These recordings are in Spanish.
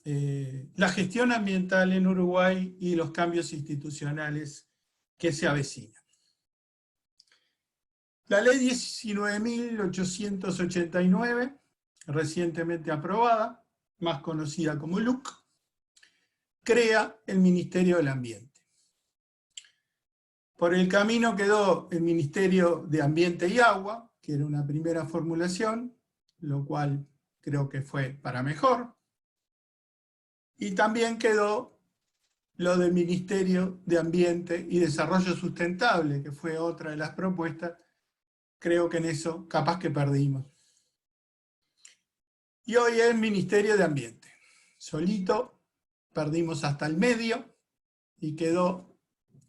la gestión ambiental en Uruguay y los cambios institucionales que se avecinan. La ley 19.889, recientemente aprobada, más conocida como LUC, crea el Ministerio del Ambiente. Por el camino quedó el Ministerio de Ambiente y Agua, que era una primera formulación, lo cual creo que fue para mejor. Y también quedó lo del Ministerio de Ambiente y Desarrollo Sustentable, que fue otra de las propuestas. Creo que en eso capaz que perdimos. Y hoy es Ministerio de Ambiente. Solito perdimos hasta el medio y quedó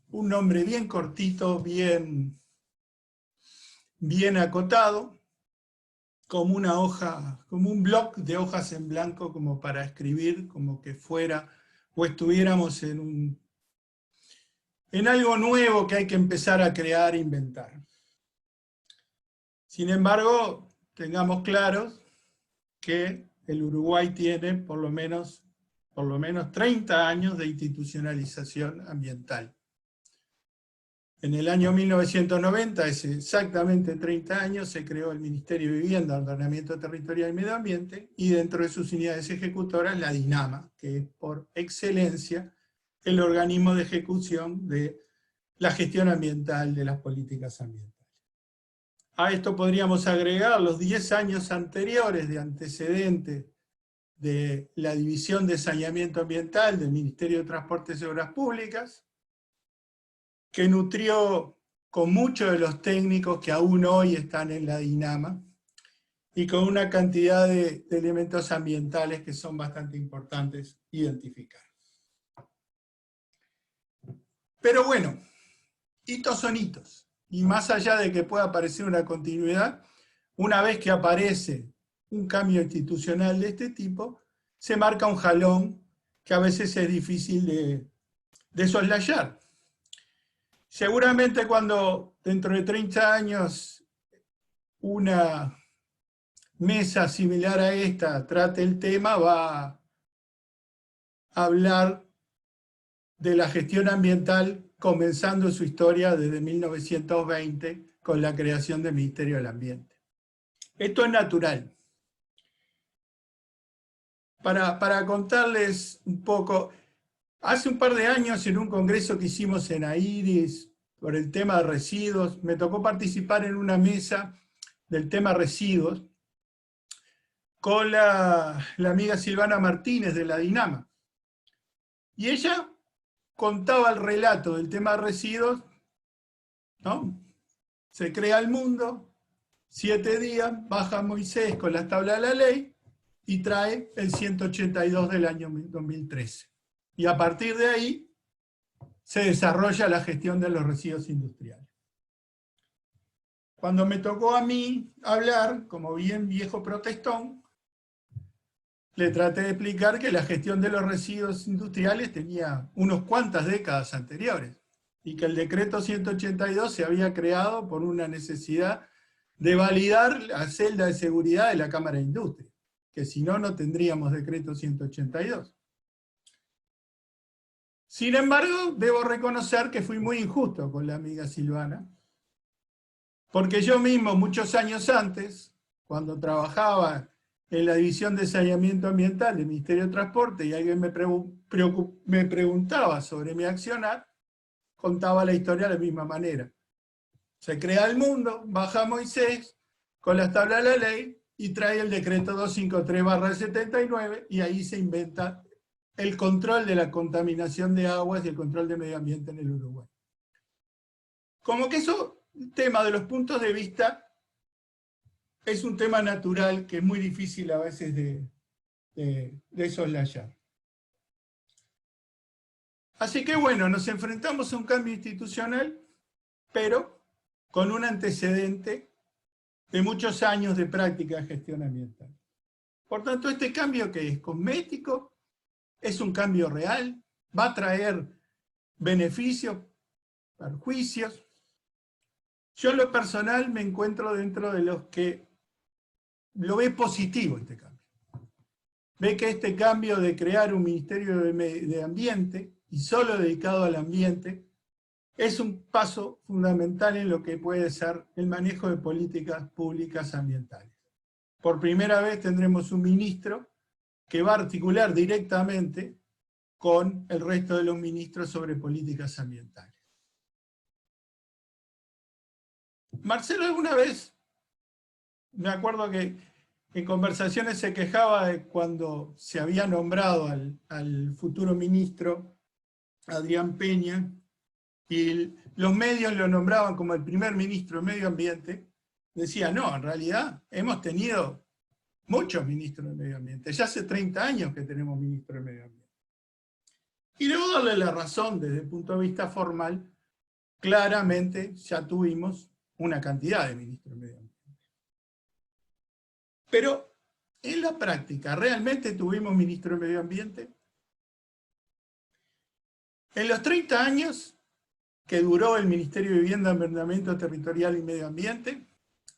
un nombre bien cortito, bien acotado, como una hoja, como un bloc de hojas en blanco, como para escribir, como que fuera, o estuviéramos en algo nuevo que hay que empezar a crear e inventar. Sin embargo, tengamos claros que el Uruguay tiene por lo menos 30 años de institucionalización ambiental. En el año 1990, hace exactamente 30 años, se creó el Ministerio de Vivienda, Ordenamiento Territorial y Medio Ambiente, y dentro de sus unidades ejecutoras la DINAMA, que es por excelencia el organismo de ejecución de la gestión ambiental de las políticas ambientales. A esto podríamos agregar los 10 años anteriores de antecedentes de la División de Saneamiento Ambiental del Ministerio de Transportes y Obras Públicas, que nutrió con muchos de los técnicos que aún hoy están en la DINAMA, y con una cantidad de elementos ambientales que son bastante importantes identificar. Pero bueno, hitos son hitos, y más allá de que pueda parecer una continuidad, una vez que aparece un cambio institucional de este tipo, se marca un jalón que a veces es difícil de soslayar. Seguramente cuando dentro de 30 años una mesa similar a esta trate el tema, va a hablar de la gestión ambiental comenzando su historia desde 1920 con la creación del Ministerio del Ambiente. Esto es natural. Para contarles un poco, hace un par de años en un congreso que hicimos en AIRIS por el tema de residuos, me tocó participar en una mesa del tema residuos con la amiga Silvana Martínez de la DINAMA. Y ella contaba el relato del tema de residuos, ¿no? Se crea el mundo, 7 días, baja Moisés con las tablas de la ley y trae el 182 del año 2013. Y a partir de ahí se desarrolla la gestión de los residuos industriales. Cuando me tocó a mí hablar, como bien viejo protestón, le traté de explicar que la gestión de los residuos industriales tenía unas cuantas décadas anteriores, y que el decreto 182 se había creado por una necesidad de validar la celda de seguridad de la Cámara de Industria, que si no, no tendríamos decreto 182. Sin embargo, debo reconocer que fui muy injusto con la amiga Silvana, porque yo mismo, muchos años antes, cuando trabajaba en la División de Saneamiento Ambiental del Ministerio de Transporte y alguien me preguntaba sobre mi accionar, contaba la historia de la misma manera. Se crea el mundo, baja Moisés con las tablas de la ley y trae el decreto 253/79 y ahí se inventa el control de la contaminación de aguas y el control de medio ambiente en el Uruguay. Como que eso, el tema de los puntos de vista, es un tema natural que es muy difícil a veces de soslayar. Así que bueno, nos enfrentamos a un cambio institucional, pero con un antecedente de muchos años de práctica de gestión ambiental. Por tanto, este cambio, que es cosmético, es un cambio real, va a traer beneficios, perjuicios. Yo en lo personal me encuentro dentro de los que lo ve positivo este cambio. ve que este cambio de crear un Ministerio de Ambiente, y solo dedicado al ambiente, es un paso fundamental en lo que puede ser el manejo de políticas públicas ambientales. Por primera vez tendremos un ministro que va a articular directamente con el resto de los ministros sobre políticas ambientales. Marcelo alguna vez, me acuerdo que en conversaciones se quejaba de cuando se había nombrado al futuro ministro Adrián Peña, y los medios lo nombraban como el primer ministro de Medio Ambiente, decía, no, en realidad hemos tenido muchos ministros de Medio Ambiente, ya hace 30 años que tenemos ministro de Medio Ambiente. Y debo darle la razón desde el punto de vista formal, claramente ya tuvimos una cantidad de ministros de Medio Ambiente. Pero en la práctica, ¿realmente tuvimos ministro de Medio Ambiente? En los 30 años que duró el Ministerio de Vivienda, Ordenamiento Territorial y Medio Ambiente,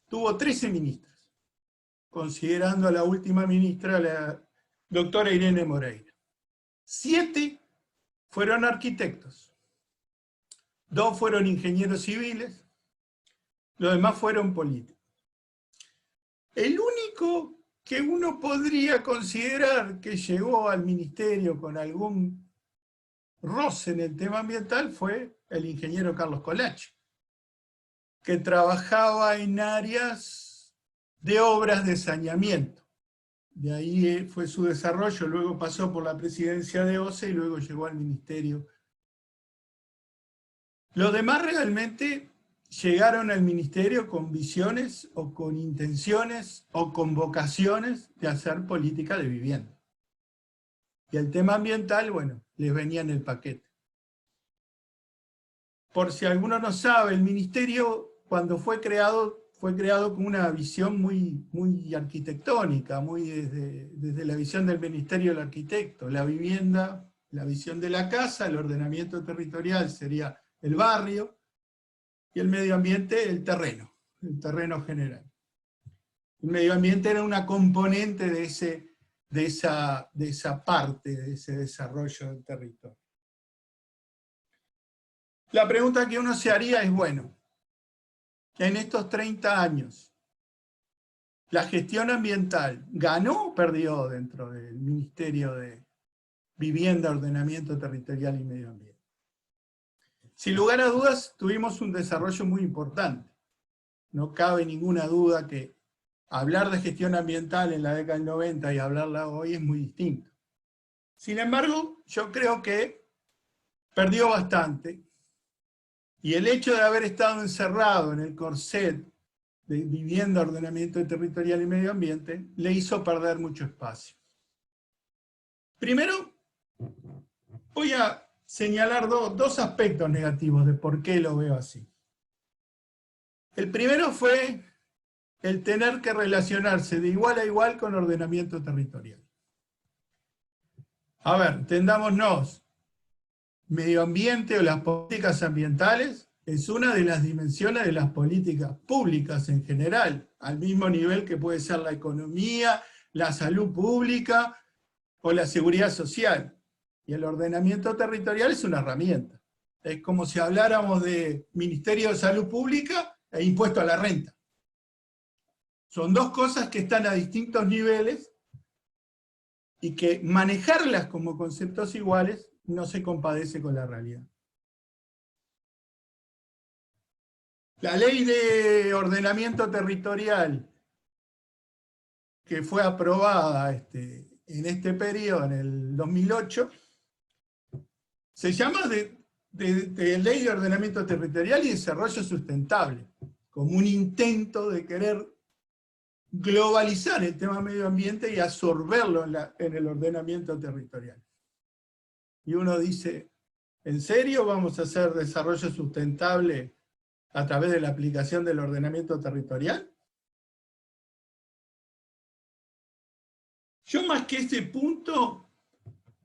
tuvo 13 ministros, considerando a la última ministra, la doctora Irene Moreira. 7 fueron arquitectos, 2 fueron ingenieros civiles, los demás fueron políticos. El único que uno podría considerar que llegó al ministerio con algún roce en el tema ambiental fue el ingeniero Carlos Colache, que trabajaba en áreas de obras de saneamiento. De ahí fue su desarrollo, luego pasó por la presidencia de OCE y luego llegó al ministerio. Los demás realmente llegaron al ministerio con visiones o con intenciones o con vocaciones de hacer política de vivienda. Y el tema ambiental, bueno, les venía en el paquete. Por si alguno no sabe, el ministerio cuando fue creado con una visión muy arquitectónica, muy desde la visión del ministerio del arquitecto. La vivienda, la visión de la casa, el ordenamiento territorial sería el barrio, y el medio ambiente el terreno general. El medio ambiente era una componente de esa parte, de ese desarrollo del territorio. La pregunta que uno se haría es, bueno, en estos 30 años, ¿la gestión ambiental ganó o perdió dentro del Ministerio de Vivienda, Ordenamiento Territorial y Medio Ambiente? Sin lugar a dudas, tuvimos un desarrollo muy importante. No cabe ninguna duda que hablar de gestión ambiental en la década del 90 y hablarla hoy es muy distinto. Sin embargo, yo creo que perdió bastante, y el hecho de haber estado encerrado en el corset de vivienda, ordenamiento territorial y medio ambiente, le hizo perder mucho espacio. Primero, voy a señalar dos aspectos negativos de por qué lo veo así. El primero fue el tener que relacionarse de igual a igual con ordenamiento territorial. A ver, entendámonos, medio ambiente o las políticas ambientales es una de las dimensiones de las políticas públicas en general, al mismo nivel que puede ser la economía, la salud pública o la seguridad social. Y el ordenamiento territorial es una herramienta. Es como si habláramos de Ministerio de Salud Pública e impuesto a la renta. Son dos cosas que están a distintos niveles y que manejarlas como conceptos iguales no se compadece con la realidad. La ley de ordenamiento territorial que fue aprobada en este periodo, en el 2008, se llama de Ley de Ordenamiento Territorial y Desarrollo Sustentable, como un intento de querer globalizar el tema medio ambiente y absorberlo en el ordenamiento territorial. Y uno dice, ¿en serio vamos a hacer desarrollo sustentable a través de la aplicación del ordenamiento territorial? Yo más que ese punto,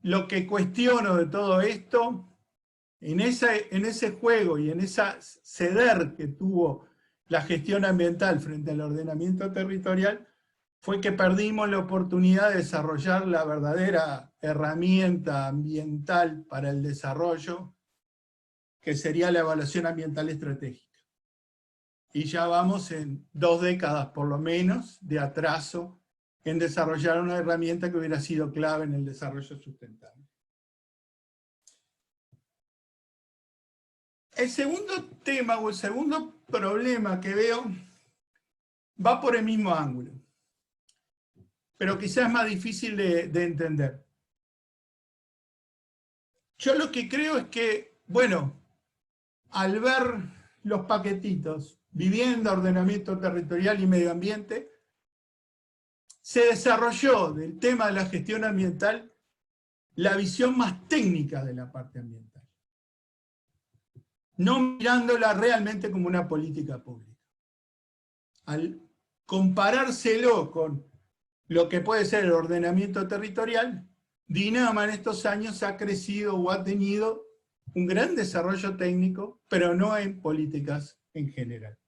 lo que cuestiono de todo esto, en ese juego y en esa ceder que tuvo la gestión ambiental frente al ordenamiento territorial, fue que perdimos la oportunidad de desarrollar la verdadera herramienta ambiental para el desarrollo, que sería la evaluación ambiental estratégica. Y ya vamos en 2 décadas por lo menos de atraso en desarrollar una herramienta que hubiera sido clave en el desarrollo sustentable. El segundo tema o el segundo problema que veo va por el mismo ángulo, pero quizás es más difícil de entender. Yo lo que creo es que, bueno, al ver los paquetitos, vivienda, ordenamiento territorial y medio ambiente, se desarrolló del tema de la gestión ambiental la visión más técnica de la parte ambiental, no mirándola realmente como una política pública. Al comparárselo con lo que puede ser el ordenamiento territorial, DINAMA en estos años ha crecido o ha tenido un gran desarrollo técnico, pero no en políticas en general.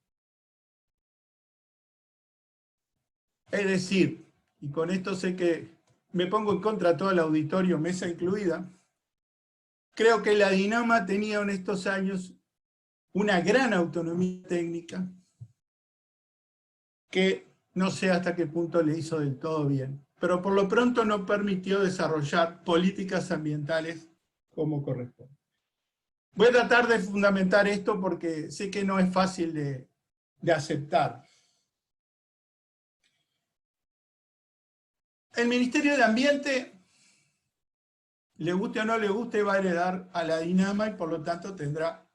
Es decir, y con esto sé que me pongo en contra de todo el auditorio, mesa incluida, creo que la DINAMA tenía en estos años una gran autonomía técnica que no sé hasta qué punto le hizo del todo bien, pero por lo pronto no permitió desarrollar políticas ambientales como corresponde. Voy a tratar de fundamentar esto porque sé que no es fácil de aceptar. El Ministerio de Ambiente, le guste o no le guste, va a heredar a la DINAMA y por lo tanto tendrá,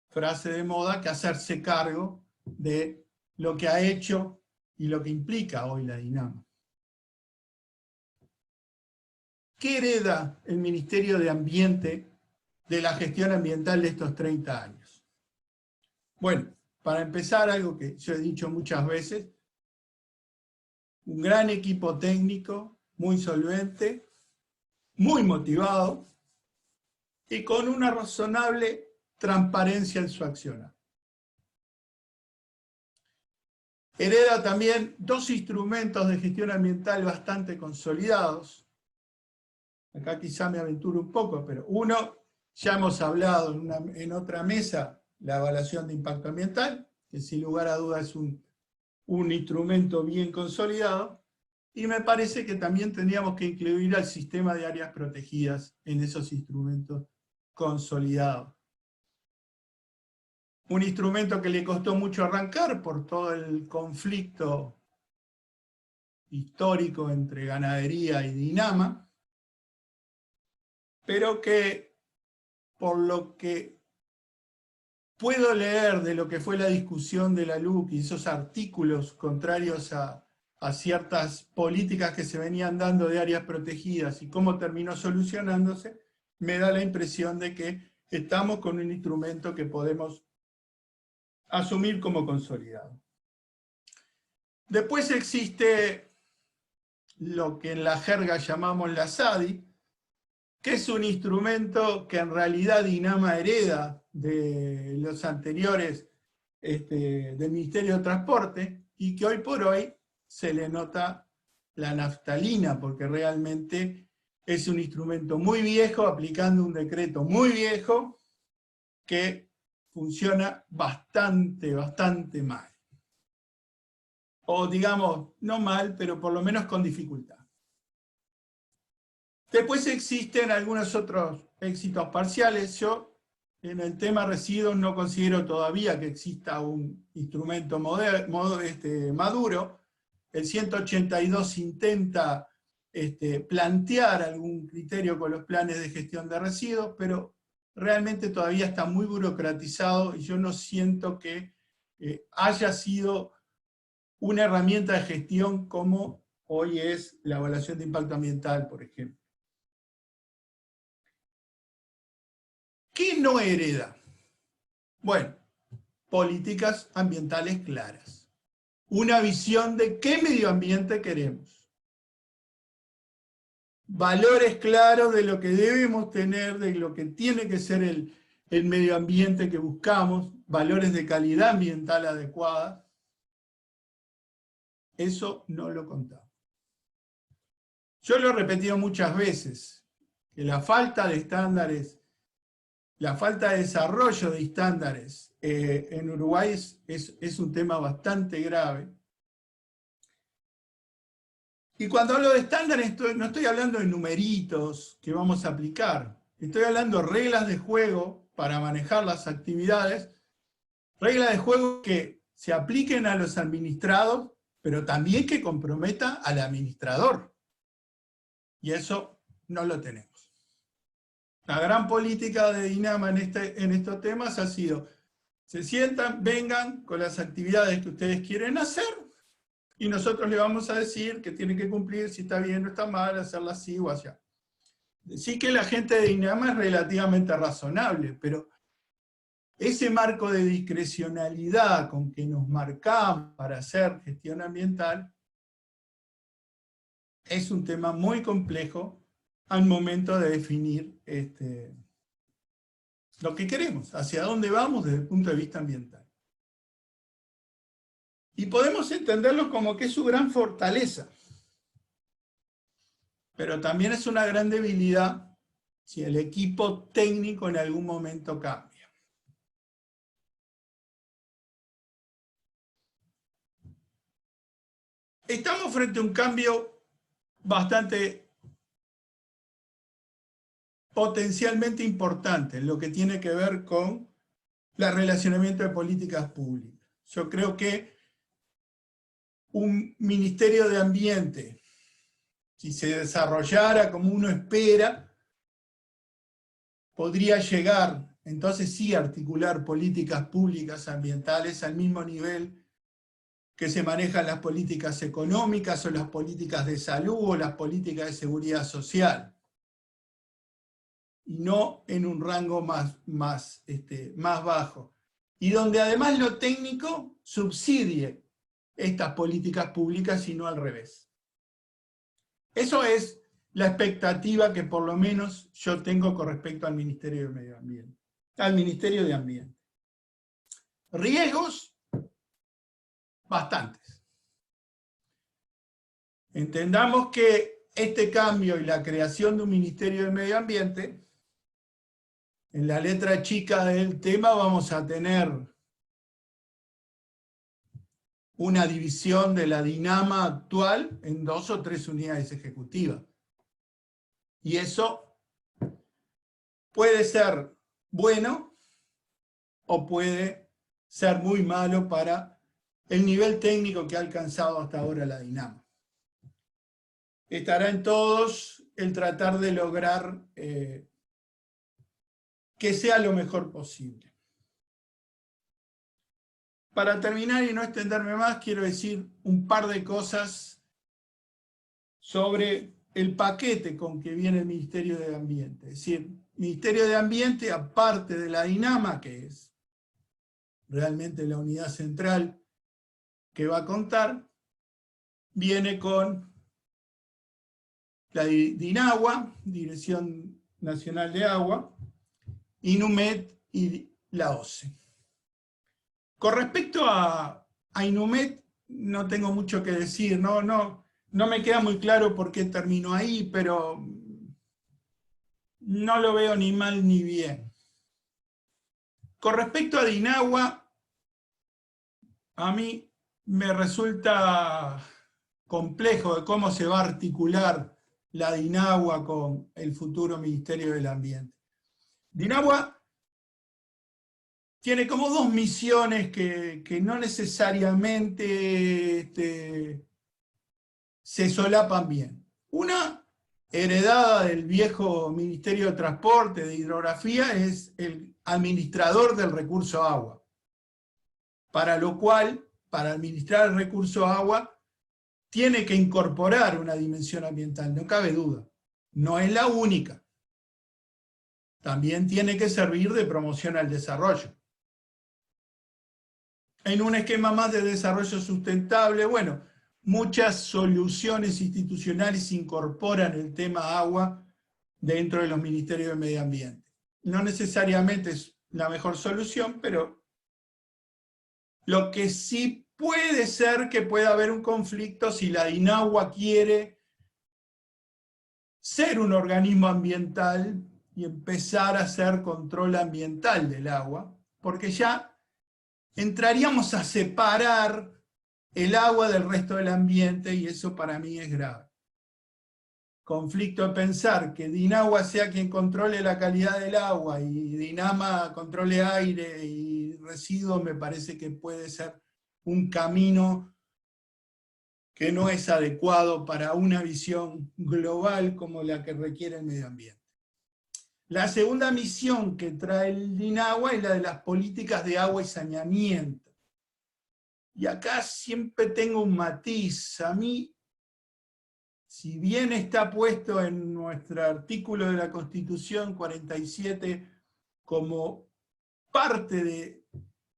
frase de moda, que hacerse cargo de lo que ha hecho y lo que implica hoy la DINAMA. ¿Qué hereda el Ministerio de Ambiente de la gestión ambiental de estos 30 años? Bueno, para empezar, algo que yo he dicho muchas veces, un gran equipo técnico, muy solvente, muy motivado y con una razonable transparencia en su accionar. Hereda también 2 instrumentos de gestión ambiental bastante consolidados. Acá quizá me aventuro un poco, pero uno, ya hemos hablado en otra mesa, la evaluación de impacto ambiental, que sin lugar a dudas es un instrumento bien consolidado, y me parece que también tendríamos que incluir al sistema de áreas protegidas en esos instrumentos consolidados. Un instrumento que le costó mucho arrancar por todo el conflicto histórico entre ganadería y DINAMA, pero que por lo que puedo leer de lo que fue la discusión de la LUC y esos artículos contrarios a ciertas políticas que se venían dando de áreas protegidas y cómo terminó solucionándose, me da la impresión de que estamos con un instrumento que podemos asumir como consolidado. Después existe lo que en la jerga llamamos la SADI, que es un instrumento que en realidad DINAMA hereda de los anteriores del Ministerio de Transporte, y que hoy por hoy se le nota la naftalina, porque realmente es un instrumento muy viejo, aplicando un decreto muy viejo, que funciona bastante mal. O digamos, no mal, pero por lo menos con dificultad. Después existen algunos otros éxitos parciales. Yo en el tema residuos no considero todavía que exista un instrumento maduro. El 182 intenta plantear algún criterio con los planes de gestión de residuos, pero realmente todavía está muy burocratizado y yo no siento que haya sido una herramienta de gestión como hoy es la evaluación de impacto ambiental, por ejemplo. ¿Qué no hereda? Bueno, políticas ambientales claras. Una visión de qué medio ambiente queremos. Valores claros de lo que debemos tener, de lo que tiene que ser el medio ambiente que buscamos, valores de calidad ambiental adecuada. eso no lo contamos. Yo lo he repetido muchas veces, que la falta de estándares, la falta de desarrollo de estándares en Uruguay es un tema bastante grave. Y cuando hablo de estándares, no estoy hablando de numeritos que vamos a aplicar, estoy hablando de reglas de juego para manejar las actividades, reglas de juego que se apliquen a los administrados, pero también que comprometa al administrador. Y eso no lo tenemos. La gran política de DINAMA en estos temas ha sido, se sientan, vengan con las actividades que ustedes quieren hacer, y nosotros le vamos a decir que tienen que cumplir, si está bien o está mal, hacerla así o allá. Sí que la gente de DINAMA es relativamente razonable, pero ese marco de discrecionalidad con que nos marcamos para hacer gestión ambiental es un tema muy complejo al momento de definir lo que queremos, hacia dónde vamos desde el punto de vista ambiental. Y podemos entenderlo como que es su gran fortaleza, pero también es una gran debilidad si el equipo técnico en algún momento cambia. Estamos frente a un cambio bastante potencialmente importante en lo que tiene que ver con el relacionamiento de políticas públicas. Yo creo que un Ministerio de Ambiente, si se desarrollara como uno espera, podría llegar, entonces sí, a articular políticas públicas ambientales al mismo nivel que se manejan las políticas económicas o las políticas de salud o las políticas de seguridad social. Y no en un rango más bajo. Y donde además lo técnico subsidie estas políticas públicas y no al revés. Eso es la expectativa que por lo menos yo tengo con respecto al Ministerio de Medio Ambiente. Al Ministerio de Ambiente. Riesgos, bastantes. Entendamos que este cambio y la creación de un Ministerio de Medio Ambiente, en la letra chica del tema vamos a tener una división de la DINAMA actual en 2 o 3 unidades ejecutivas. Y eso puede ser bueno o puede ser muy malo para el nivel técnico que ha alcanzado hasta ahora la DINAMA. Estará en todos el tratar de lograr que sea lo mejor posible. Para terminar y no extenderme más, quiero decir un par de cosas sobre el paquete con que viene el Ministerio de Ambiente. Es decir, Ministerio de Ambiente, aparte de la DINAMA, que es realmente la unidad central que va a contar, viene con la DINAGUA, Dirección Nacional de Agua, INUMED y la OCE. Con respecto a INUMED, no tengo mucho que decir, no me queda muy claro por qué terminó ahí, pero no lo veo ni mal ni bien. Con respecto a DINAGUA, a mí me resulta complejo de cómo se va a articular la DINAGUA con el futuro Ministerio del Ambiente. DINAGUA tiene como 2 misiones que no necesariamente se solapan bien. Una, heredada del viejo Ministerio de Transporte, de Hidrografía, es el administrador del recurso agua. Para lo cual, para administrar el recurso agua, tiene que incorporar una dimensión ambiental, no cabe duda. No es la única. También tiene que servir de promoción al desarrollo. En un esquema más de desarrollo sustentable, bueno, muchas soluciones institucionales incorporan el tema agua dentro de los ministerios de medio ambiente. No necesariamente es la mejor solución, pero lo que sí puede ser que pueda haber un conflicto si la DINAHUA quiere ser un organismo ambiental y empezar a hacer control ambiental del agua, porque ya entraríamos a separar el agua del resto del ambiente y eso para mí es grave. Conflicto de pensar que DINAHUA sea quien controle la calidad del agua y DINAMA controle aire y residuos, me parece que puede ser un camino que no es adecuado para una visión global como la que requiere el medio ambiente. La segunda misión que trae el DINAHUA es la de las políticas de agua y saneamiento. Y acá siempre tengo un matiz. A mí, si bien está puesto en nuestro artículo de la Constitución 47 como parte de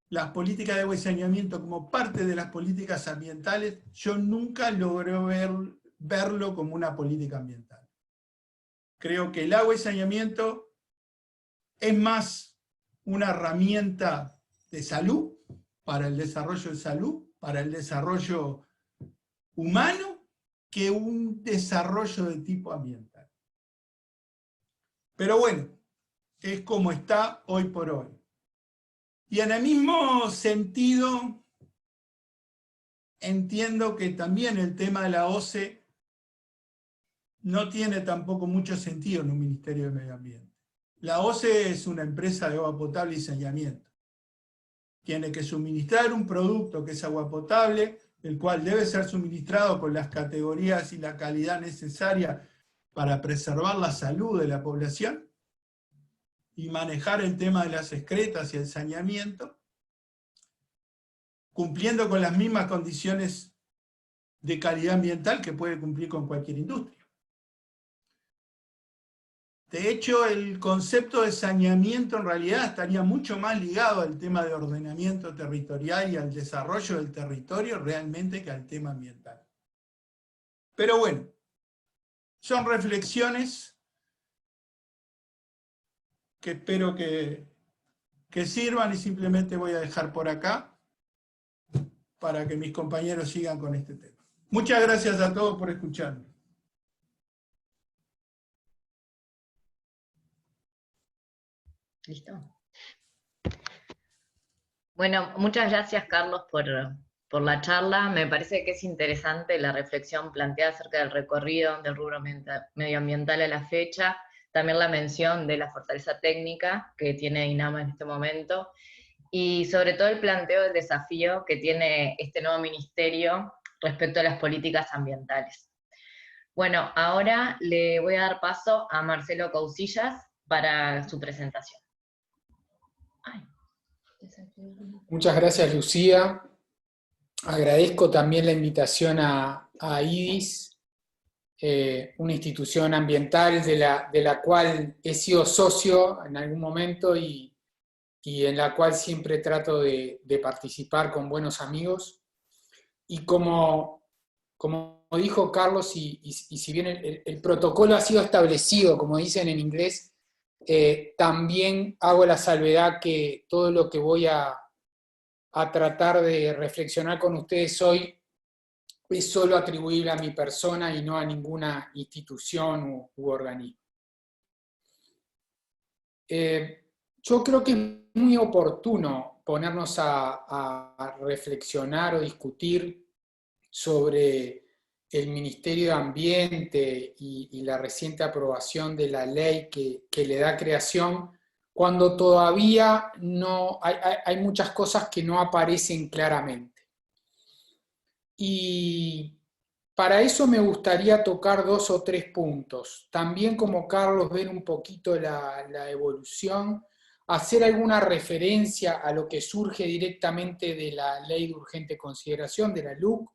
las políticas de agua y saneamiento, como parte de las políticas ambientales, yo nunca logré verlo como una política ambiental. Creo que el agua y saneamiento es más una herramienta de salud, para el desarrollo de salud, para el desarrollo humano, que un desarrollo de tipo ambiental. Pero bueno, es como está hoy por hoy. Y en el mismo sentido, entiendo que también el tema de la OCE no tiene tampoco mucho sentido en un Ministerio de Medio Ambiente. La OCE es una empresa de agua potable y saneamiento. Tiene que suministrar un producto que es agua potable, el cual debe ser suministrado con las categorías y la calidad necesaria para preservar la salud de la población y manejar el tema de las excretas y el saneamiento, cumpliendo con las mismas condiciones de calidad ambiental que puede cumplir con cualquier industria. De hecho, el concepto de saneamiento en realidad estaría mucho más ligado al tema de ordenamiento territorial y al desarrollo del territorio realmente que al tema ambiental. Pero bueno, son reflexiones que espero que sirvan y simplemente voy a dejar por acá para que mis compañeros sigan con este tema. Muchas gracias a todos por escucharme. ¿Listo? Bueno, muchas gracias, Carlos, por la charla. Me parece que es interesante la reflexión planteada acerca del recorrido del rubro medioambiental a la fecha, también la mención de la fortaleza técnica que tiene INAMA en este momento, y sobre todo el planteo del desafío que tiene este nuevo ministerio respecto a las políticas ambientales. Bueno, ahora le voy a dar paso a Marcelo Cousillas para su presentación. Muchas gracias, Lucía. Agradezco también la invitación a IDIS, una institución ambiental de la cual he sido socio en algún momento y en la cual siempre trato de participar con buenos amigos. Y como dijo Carlos, y si bien el protocolo ha sido establecido, como dicen en inglés, también hago la salvedad que todo lo que voy a tratar de reflexionar con ustedes hoy es solo atribuible a mi persona y no a ninguna institución u organismo. Yo creo que es muy oportuno ponernos a reflexionar o discutir sobre el Ministerio de Ambiente y la reciente aprobación de la ley que le da creación, cuando todavía no hay muchas cosas que no aparecen claramente. Y para eso me gustaría tocar 2 o 3 puntos. También, como Carlos, ver un poquito la evolución, hacer alguna referencia a lo que surge directamente de la Ley de Urgente Consideración, de la LUC,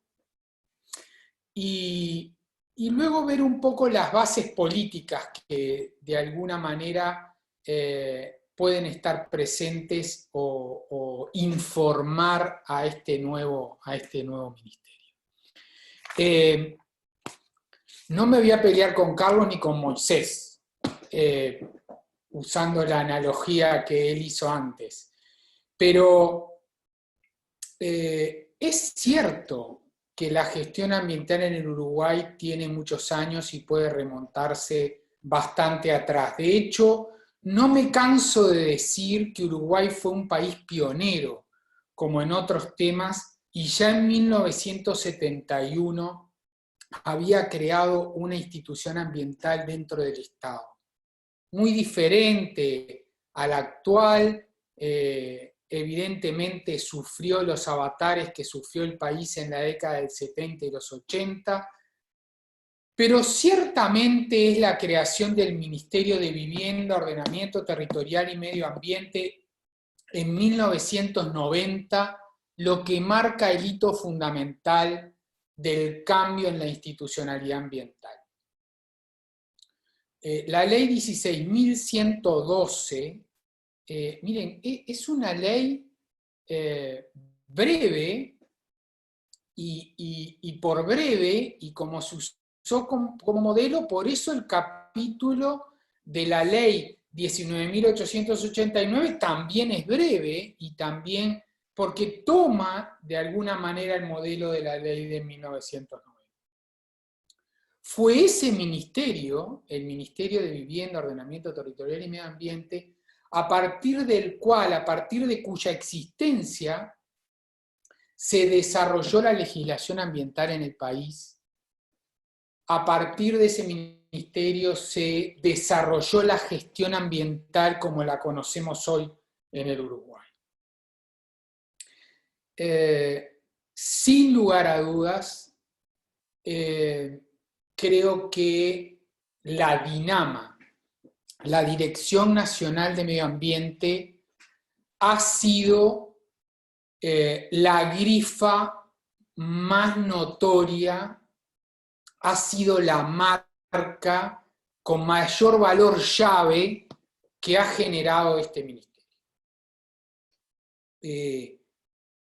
y luego ver un poco las bases políticas que de alguna manera pueden estar presentes o informar a este nuevo ministerio. No me voy a pelear con Carlos ni con Moisés, usando la analogía que él hizo antes, pero Es cierto que la gestión ambiental en el Uruguay tiene muchos años y puede remontarse bastante atrás. De hecho, no me canso de decir que Uruguay fue un país pionero, como en otros temas, y ya en 1971 había creado una institución ambiental dentro del Estado. Muy diferente a la actual, evidentemente sufrió los avatares que sufrió el país en la década del 70 y los 80, pero ciertamente es la creación del Ministerio de Vivienda, Ordenamiento Territorial y Medio Ambiente en 1990 lo que marca el hito fundamental del cambio en la institucionalidad ambiental. La ley 16.112, miren, es una ley breve y por breve, y como se usó como modelo, por eso el capítulo de la ley 19.889 también es breve y también porque toma de alguna manera el modelo de la ley de 1990. Fue ese ministerio, el Ministerio de Vivienda, Ordenamiento Territorial y Medio Ambiente, a partir del cual, a partir de cuya existencia, se desarrolló la legislación ambiental en el país. A partir de ese ministerio se desarrolló la gestión ambiental como la conocemos hoy en el Uruguay. Sin lugar a dudas, creo que la DINAMA, la Dirección Nacional de Medio Ambiente, ha sido la grifa más notoria, ha sido la marca con mayor valor llave que ha generado este ministerio.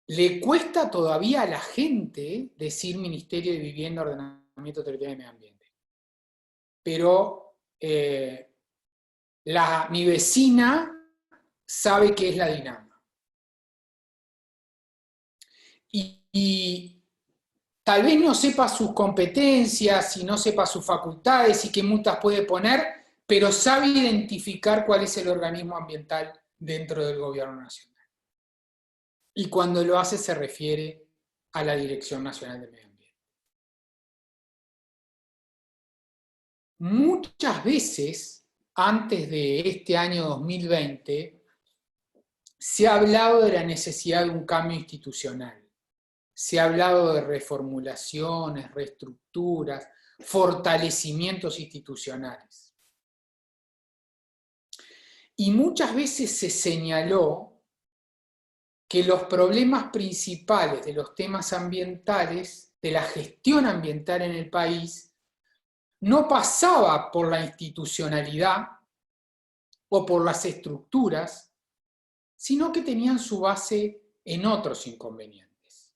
Le cuesta todavía a la gente decir Ministerio de Vivienda, Ordenamiento Territorial y Medio Ambiente. Pero mi vecina sabe que es la DINAMA. Y tal vez no sepa sus competencias y no sepa sus facultades y qué multas puede poner, pero sabe identificar cuál es el organismo ambiental dentro del gobierno nacional. Y cuando lo hace se refiere a la Dirección Nacional de Medio Ambiente. Muchas veces, antes de este año 2020, se ha hablado de la necesidad de un cambio institucional. Se ha hablado de reformulaciones, reestructuras, fortalecimientos institucionales. Y muchas veces se señaló que los problemas principales de los temas ambientales, de la gestión ambiental en el país, no pasaba por la institucionalidad o por las estructuras, sino que tenían su base en otros inconvenientes.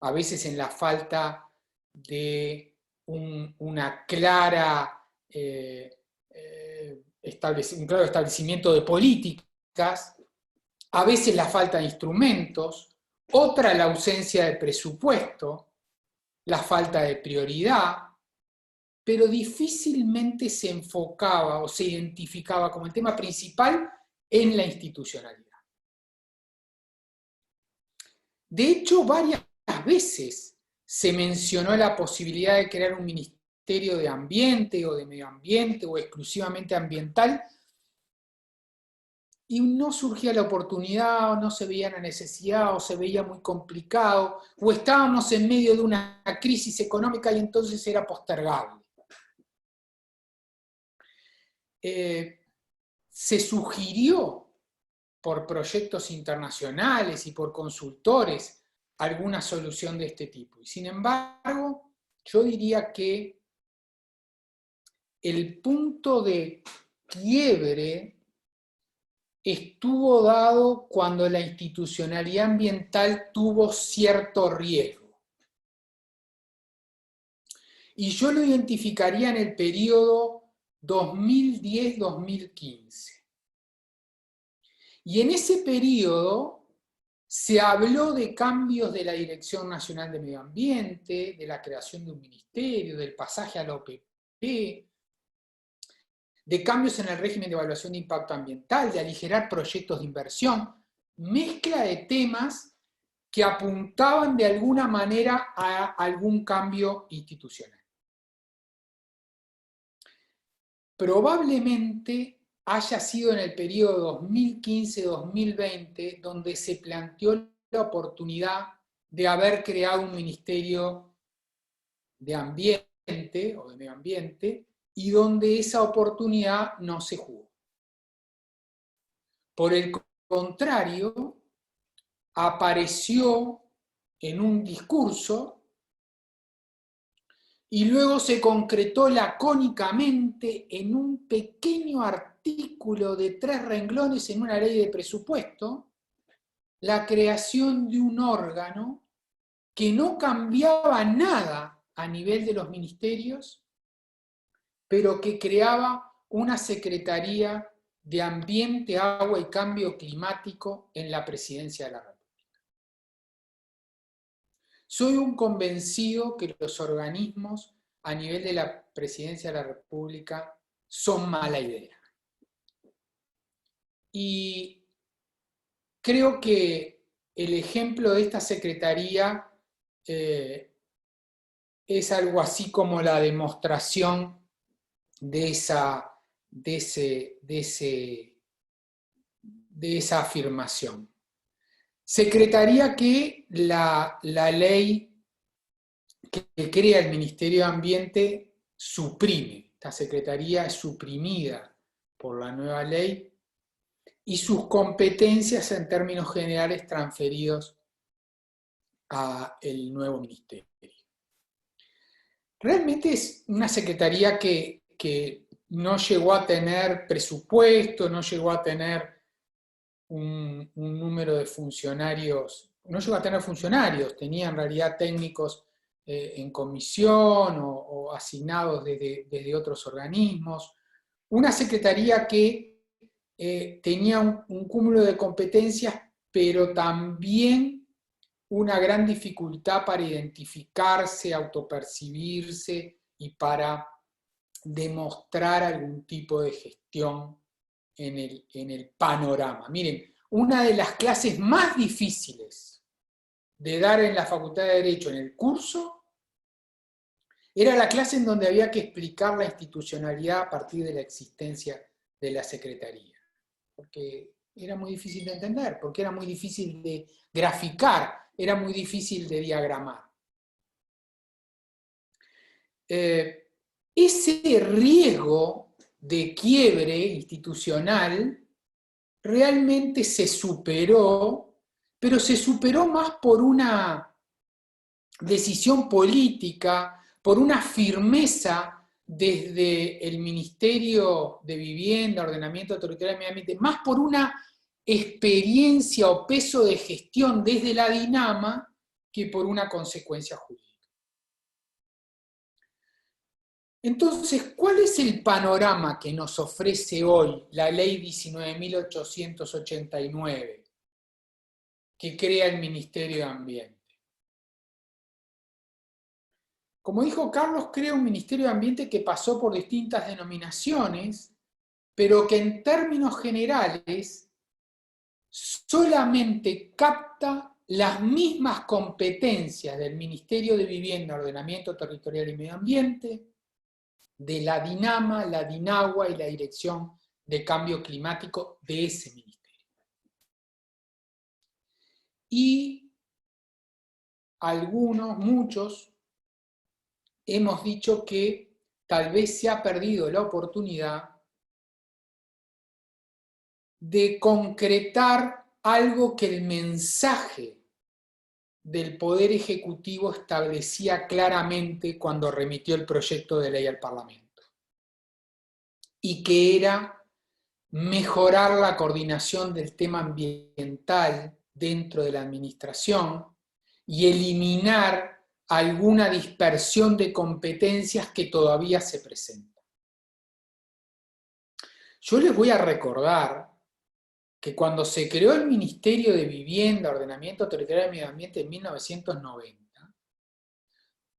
A veces en la falta de una clara, un claro establecimiento de políticas, a veces la falta de instrumentos, otra la ausencia de presupuesto, la falta de prioridad, pero difícilmente se enfocaba o se identificaba como el tema principal en la institucionalidad. De hecho, varias veces se mencionó la posibilidad de crear un ministerio de ambiente o de medio ambiente o exclusivamente ambiental, y no surgía la oportunidad, o no se veía la necesidad, o se veía muy complicado, o estábamos en medio de una crisis económica y entonces era postergable. Se sugirió por proyectos internacionales y por consultores alguna solución de este tipo. Y sin embargo, yo diría que el punto de quiebre estuvo dado cuando la institucionalidad ambiental tuvo cierto riesgo. Y yo lo identificaría en el periodo 2010-2015. Y en ese periodo Se habló de cambios de la Dirección Nacional de Medio Ambiente, de la creación de un ministerio, del pasaje a la OPP, de cambios en el régimen de evaluación de impacto ambiental, de aligerar proyectos de inversión, mezcla de temas que apuntaban de alguna manera a algún cambio institucional. Probablemente haya sido en el periodo 2015-2020 donde se planteó la oportunidad de haber creado un ministerio de ambiente o de medio ambiente y donde esa oportunidad no se jugó. Por el contrario, apareció en un discurso y luego se concretó lacónicamente en un pequeño artículo de 3 renglones en una ley de presupuesto, la creación de un órgano que no cambiaba nada a nivel de los ministerios, pero que creaba una Secretaría de Ambiente, Agua y Cambio Climático en la Presidencia de la República. Soy un convencido que los organismos a nivel de la Presidencia de la República son mala idea. Y creo que el ejemplo de esta secretaría es algo así como la demostración de esa afirmación. Secretaría que la ley que crea el Ministerio de Ambiente suprime. Esta secretaría es suprimida por la nueva ley y sus competencias en términos generales transferidos al nuevo ministerio. Realmente es una secretaría que no llegó a tener presupuesto, no llegó a tener un número de funcionarios, no llegó a tener funcionarios, tenía en realidad técnicos en comisión o asignados desde otros organismos. Una secretaría que tenía un cúmulo de competencias, pero también una gran dificultad para identificarse, autopercibirse y para demostrar algún tipo de gestión en el panorama. Miren, una de las clases más difíciles de dar en la Facultad de Derecho en el curso era la clase en donde había que explicar la institucionalidad a partir de la existencia de la Secretaría. Porque era muy difícil de entender, porque era muy difícil de graficar, era muy difícil de diagramar. Ese riesgo de quiebre institucional realmente se superó, pero se superó más por una decisión política, por una firmeza desde el Ministerio de Vivienda, Ordenamiento Territorial y Medio Ambiente, más por una experiencia o peso de gestión desde la DINAMA que por una consecuencia jurídica. Entonces, ¿cuál es el panorama que nos ofrece hoy la Ley 19.889 que crea el Ministerio de Ambiente? Como dijo Carlos, crea un Ministerio de Ambiente que pasó por distintas denominaciones, pero que en términos generales solamente capta las mismas competencias del Ministerio de Vivienda, Ordenamiento Territorial y Medio Ambiente, de la DINAMA, la DINAGUA y la Dirección de Cambio Climático de ese ministerio. Y algunos, muchos, hemos dicho que tal vez se ha perdido la oportunidad de concretar algo que el mensaje del Poder Ejecutivo establecía claramente cuando remitió el proyecto de ley al Parlamento, y que era mejorar la coordinación del tema ambiental dentro de la administración y eliminar alguna dispersión de competencias que todavía se presenta. Yo les voy a recordar que cuando se creó el Ministerio de Vivienda, Ordenamiento Territorial y Medio Ambiente en 1990,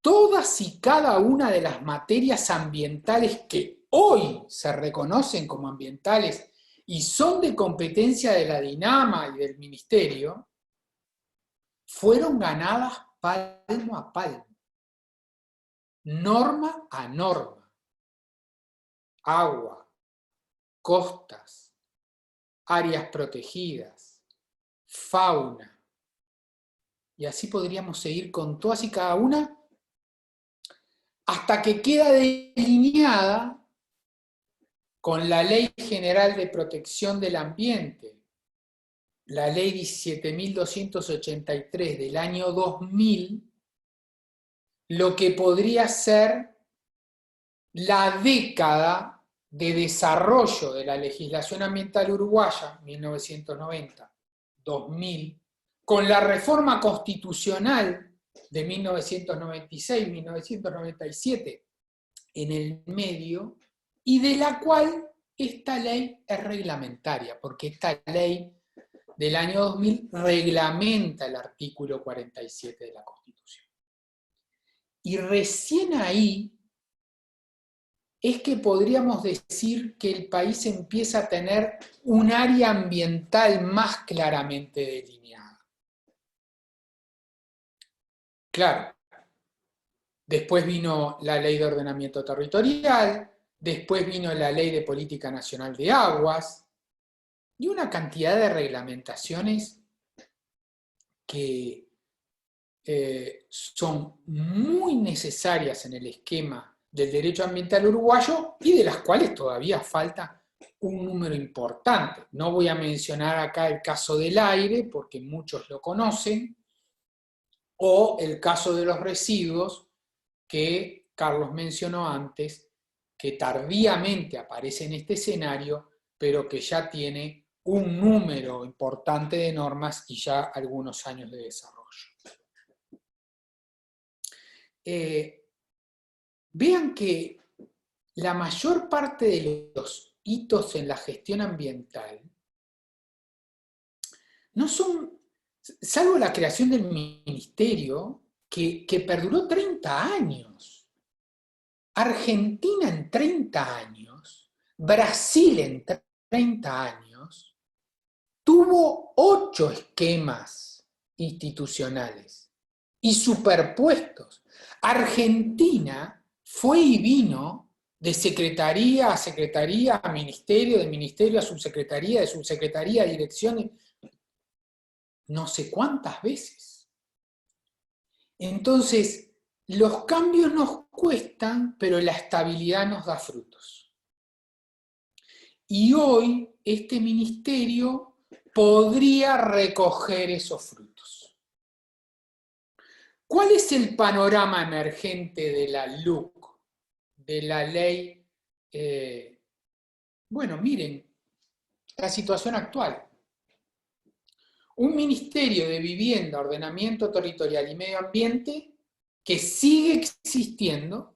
todas y cada una de las materias ambientales que hoy se reconocen como ambientales y son de competencia de la DINAMA y del Ministerio, fueron ganadas palmo a palmo, norma a norma. Agua, costas, áreas protegidas, fauna, y así podríamos seguir con todas y cada una, hasta que queda delineada con la Ley General de Protección del Ambiente, la Ley 17.283 del año 2000, lo que podría ser la década de desarrollo de la legislación ambiental uruguaya, 1990-2000, con la reforma constitucional de 1996-1997 en el medio, y de la cual esta ley es reglamentaria, porque esta ley del año 2000 reglamenta el artículo 47 de la Constitución. Y recién ahí es que podríamos decir que el país empieza a tener un área ambiental más claramente delineada. Claro, después vino la Ley de Ordenamiento Territorial, después vino la Ley de Política Nacional de Aguas, y una cantidad de reglamentaciones que son muy necesarias en el esquema del derecho ambiental uruguayo y de las cuales todavía falta un número importante. No voy a mencionar acá el caso del aire, porque muchos lo conocen, o el caso de los residuos, que Carlos mencionó antes, que tardíamente aparece en este escenario, pero que ya tiene un número importante de normas y ya algunos años de desarrollo. Vean que la mayor parte de los hitos en la gestión ambiental no son, salvo la creación del ministerio, que perduró 30 años. Argentina en 30 años, Brasil en 30 años, tuvo 8 esquemas institucionales y superpuestos. Argentina fue y vino de secretaría a secretaría, a ministerio, de ministerio a subsecretaría, de subsecretaría a dirección, no sé cuántas veces. Entonces, los cambios nos cuestan, pero la estabilidad nos da frutos. Y hoy este ministerio podría recoger esos frutos. ¿Cuál es el panorama emergente de la LUC, de la ley? Bueno, miren, la situación actual. Un ministerio de vivienda, ordenamiento territorial y medio ambiente que sigue existiendo,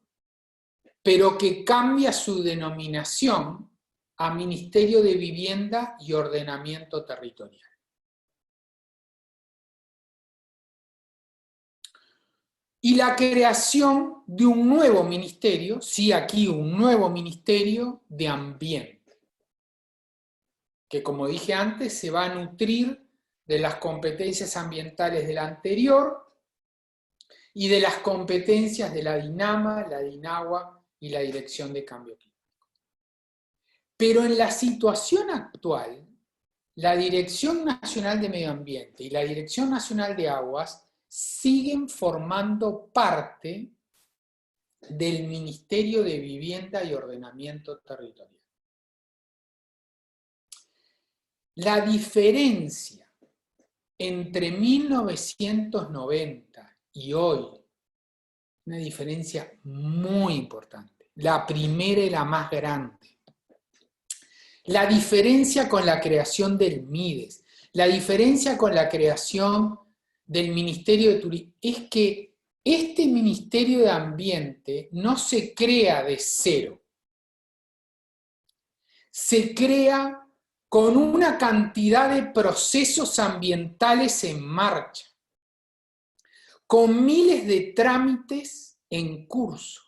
pero que cambia su denominación a Ministerio de Vivienda y Ordenamiento Territorial. Y la creación de un nuevo ministerio, sí, aquí un nuevo ministerio de ambiente, que como dije antes, se va a nutrir de las competencias ambientales del anterior y de las competencias de la DINAMA, la DINAGUA y la Dirección de Cambio Climático. Pero en la situación actual, la Dirección Nacional de Medio Ambiente y la Dirección Nacional de Aguas siguen formando parte del Ministerio de Vivienda y Ordenamiento Territorial. La diferencia entre 1990 y hoy, una diferencia muy importante. La primera y la más grande. La diferencia con la creación del MIDES, la diferencia con la creación del Ministerio de Turismo, es que este Ministerio de Ambiente no se crea de cero. Se crea con una cantidad de procesos ambientales en marcha, con miles de trámites en curso,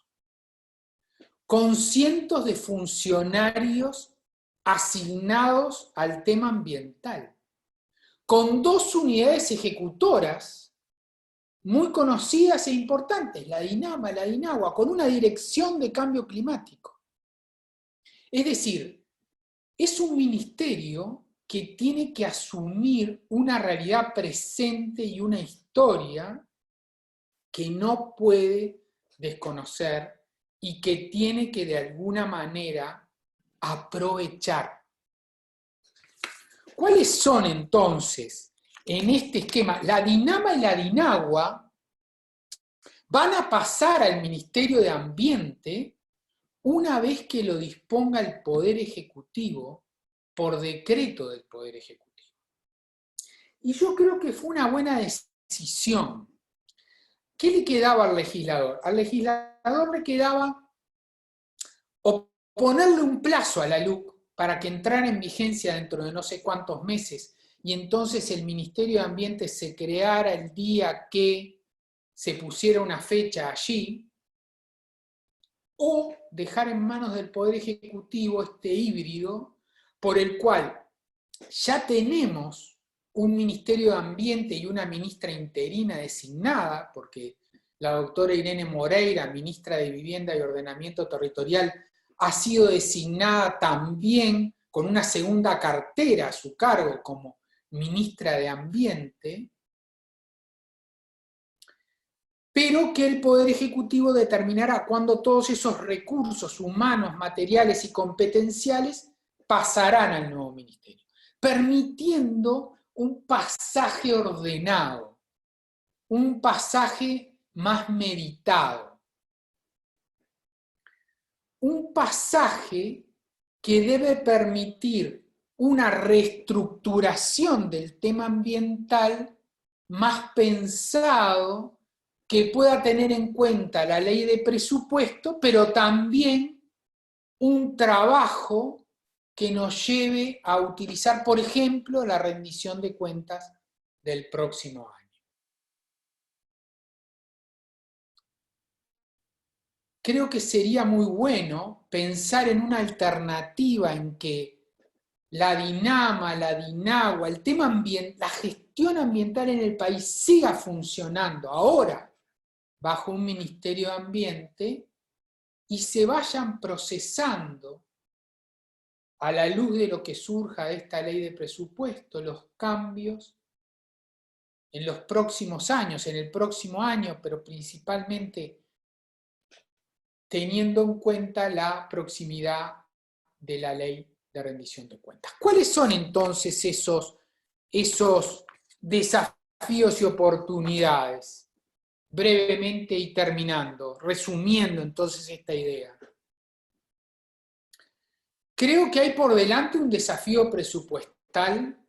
con cientos de funcionarios asignados al tema ambiental, con 2 unidades ejecutoras muy conocidas e importantes, la DINAMA, la DINAGUA, con una dirección de cambio climático. Es decir, es un ministerio que tiene que asumir una realidad presente y una historia que no puede desconocer y que tiene que de alguna manera aprovechar. ¿Cuáles son entonces, en este esquema? La DINAMA y la DINAGUA van a pasar al Ministerio de Ambiente una vez que lo disponga el Poder Ejecutivo por decreto del Poder Ejecutivo. Y yo creo que fue una buena decisión. ¿Qué le quedaba al legislador? Al legislador le quedaba ponerle un plazo a la LUC para que entrara en vigencia dentro de no sé cuántos meses y entonces el Ministerio de Ambiente se creara el día que se pusiera una fecha allí, o dejar en manos del Poder Ejecutivo este híbrido por el cual ya tenemos un Ministerio de Ambiente y una ministra interina designada, porque la doctora Irene Moreira, ministra de Vivienda y Ordenamiento Territorial, ha sido designada también con una segunda cartera a su cargo como ministra de Ambiente, pero que el Poder Ejecutivo determinará cuándo todos esos recursos humanos, materiales y competenciales pasarán al nuevo ministerio, permitiendo un pasaje ordenado, un pasaje más meditado, un pasaje que debe permitir una reestructuración del tema ambiental más pensado, que pueda tener en cuenta la ley de presupuesto, pero también un trabajo que nos lleve a utilizar, por ejemplo, la rendición de cuentas del próximo año. Creo que sería muy bueno pensar en una alternativa en que la DINAMA, la DINAGUA, el tema ambiental, la gestión ambiental en el país siga funcionando ahora bajo un Ministerio de Ambiente y se vayan procesando a la luz de lo que surja de esta ley de presupuesto, los cambios en los próximos años, en el próximo año, pero principalmente teniendo en cuenta la proximidad de la ley de rendición de cuentas. ¿Cuáles son entonces esos desafíos y oportunidades? Brevemente y terminando, resumiendo entonces esta idea. Creo que hay por delante un desafío presupuestal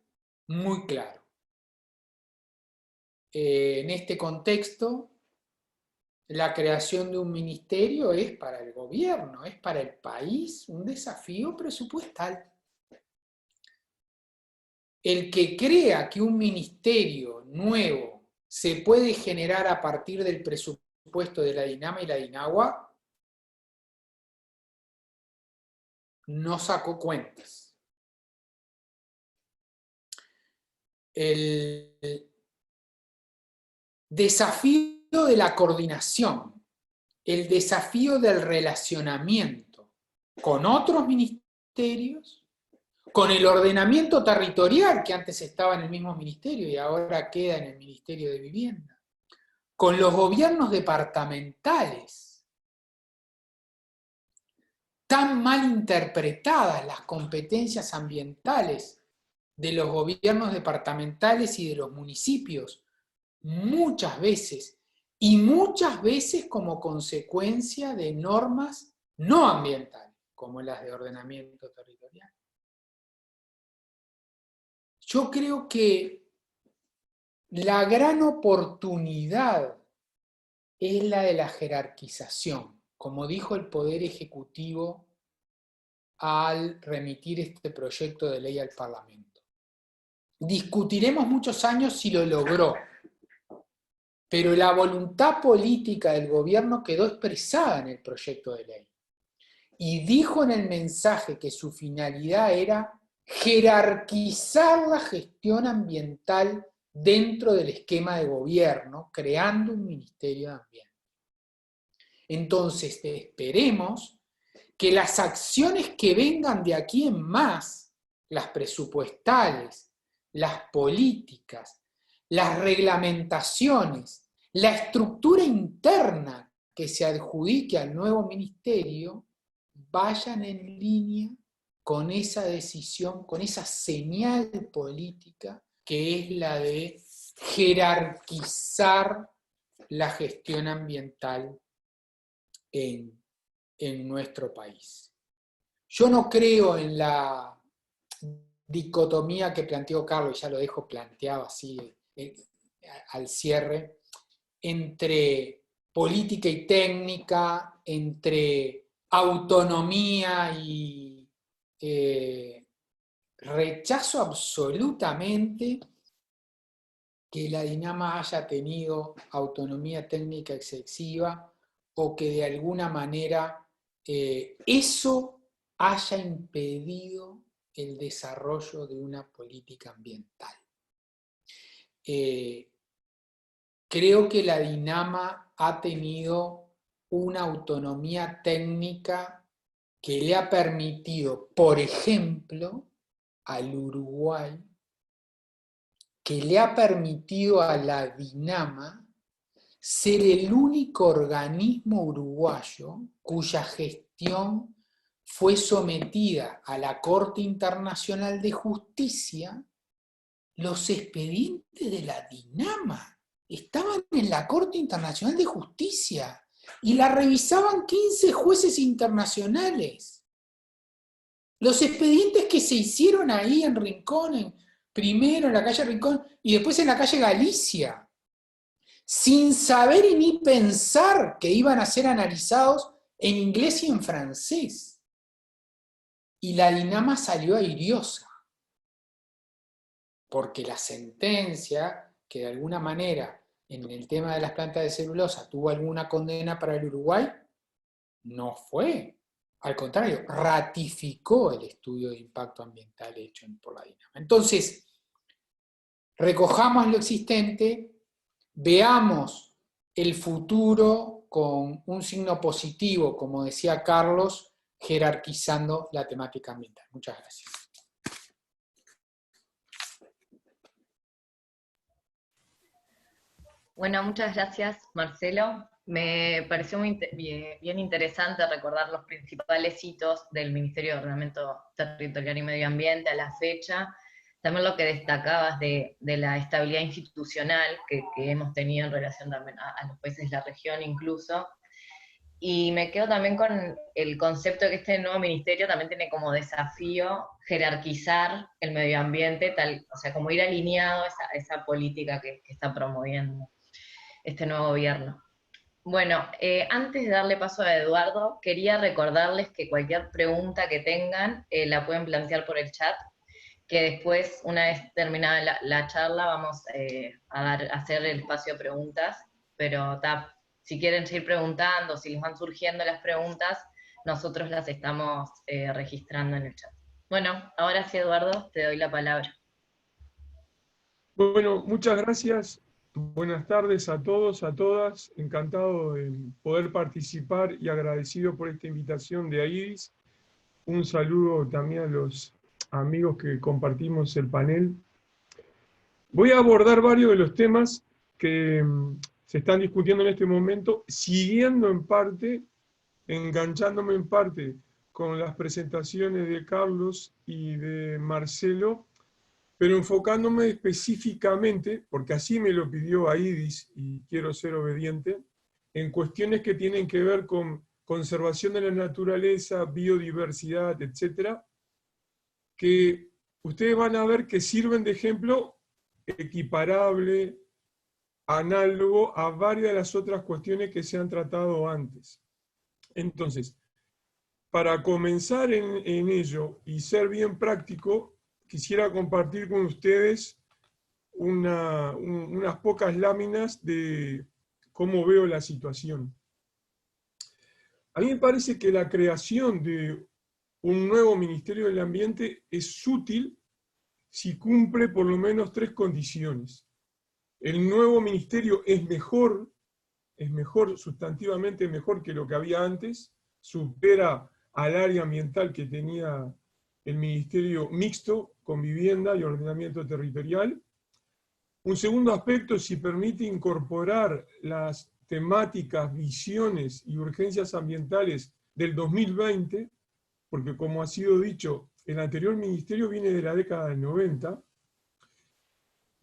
muy claro. En este contexto, la creación de un ministerio es para el gobierno, es para el país un desafío presupuestal. El que crea que un ministerio nuevo se puede generar a partir del presupuesto de la DINAMA y la DINAGUA, no sacó cuentas. El desafío de la coordinación, el desafío del relacionamiento con otros ministerios, con el ordenamiento territorial que antes estaba en el mismo ministerio y ahora queda en el Ministerio de Vivienda, con los gobiernos departamentales, tan mal interpretadas las competencias ambientales de los gobiernos departamentales y de los municipios, muchas veces, y muchas veces como consecuencia de normas no ambientales, como las de ordenamiento territorial. Yo creo que la gran oportunidad es la de la jerarquización. Como dijo el Poder Ejecutivo al remitir este proyecto de ley al Parlamento. Discutiremos muchos años si lo logró, pero la voluntad política del gobierno quedó expresada en el proyecto de ley. Y dijo en el mensaje que su finalidad era jerarquizar la gestión ambiental dentro del esquema de gobierno, creando un Ministerio de Ambiente. Entonces, esperemos que las acciones que vengan de aquí en más, las presupuestales, las políticas, las reglamentaciones, la estructura interna que se adjudique al nuevo ministerio, vayan en línea con esa decisión, con esa señal política que es la de jerarquizar la gestión ambiental en nuestro país. Yo no creo en la dicotomía que planteó Carlos, ya lo dejo planteado así al cierre, entre política y técnica, entre autonomía y rechazo absolutamente que la DINAMA haya tenido autonomía técnica excesiva o que de alguna manera eso haya impedido el desarrollo de una política ambiental. Creo que la DINAMA ha tenido una autonomía técnica que le ha permitido, por ejemplo, al Uruguay, que le ha permitido a la DINAMA ser el único organismo uruguayo cuya gestión fue sometida a la Corte Internacional de Justicia. Los expedientes de la DINAMA estaban en la Corte Internacional de Justicia y la revisaban 15 jueces internacionales. Los expedientes que se hicieron ahí en Rincón, primero en la calle Rincón y después en la calle Galicia, sin saber y ni pensar que iban a ser analizados en inglés y en francés. Y la DINAMA salió airiosa, porque la sentencia, que de alguna manera en el tema de las plantas de celulosa tuvo alguna condena para el Uruguay, no fue. Al contrario, ratificó el estudio de impacto ambiental hecho por la DINAMA. Entonces, recojamos lo existente, veamos el futuro con un signo positivo, como decía Carlos, jerarquizando la temática ambiental. Muchas gracias. Bueno, muchas gracias, Marcelo. Me pareció bien interesante recordar los principales hitos del Ministerio de Ordenamiento Territorial y Medio Ambiente a la fecha. También lo que destacabas de la estabilidad institucional que hemos tenido en relación también a los países de la región incluso. Y me quedo también con el concepto de que este nuevo ministerio también tiene como desafío jerarquizar el medio ambiente, o sea, como ir alineado a esa política que está promoviendo este nuevo gobierno. Bueno, antes de darle paso a Eduardo, quería recordarles que cualquier pregunta que tengan la pueden plantear por el chat, que después, una vez terminada la charla, vamos a hacer el espacio de preguntas, pero si quieren seguir preguntando, si les van surgiendo las preguntas, nosotros las estamos registrando en el chat. Bueno, ahora sí, Eduardo, te doy la palabra. Bueno, muchas gracias. Buenas tardes a todos, a todas. Encantado de poder participar y agradecido por esta invitación de AIDIS. Un saludo también a los amigos que compartimos el panel. Voy a abordar varios de los temas que se están discutiendo en este momento, siguiendo en parte, enganchándome en parte con las presentaciones de Carlos y de Marcelo, pero enfocándome específicamente, porque así me lo pidió AIDIS y quiero ser obediente, en cuestiones que tienen que ver con conservación de la naturaleza, biodiversidad, etcétera, que ustedes van a ver que sirven de ejemplo equiparable, análogo a varias de las otras cuestiones que se han tratado antes. Entonces, para comenzar en ello y ser bien práctico, quisiera compartir con ustedes unas pocas láminas de cómo veo la situación. A mí me parece que la creación de un nuevo Ministerio del Ambiente es útil si cumple por lo menos 3 condiciones. El nuevo ministerio es mejor, sustantivamente mejor que lo que había antes, supera al área ambiental que tenía el ministerio mixto con vivienda y ordenamiento territorial. Un segundo aspecto, si permite incorporar las temáticas, visiones y urgencias ambientales del 2020, porque como ha sido dicho, el anterior ministerio viene de la década del 90.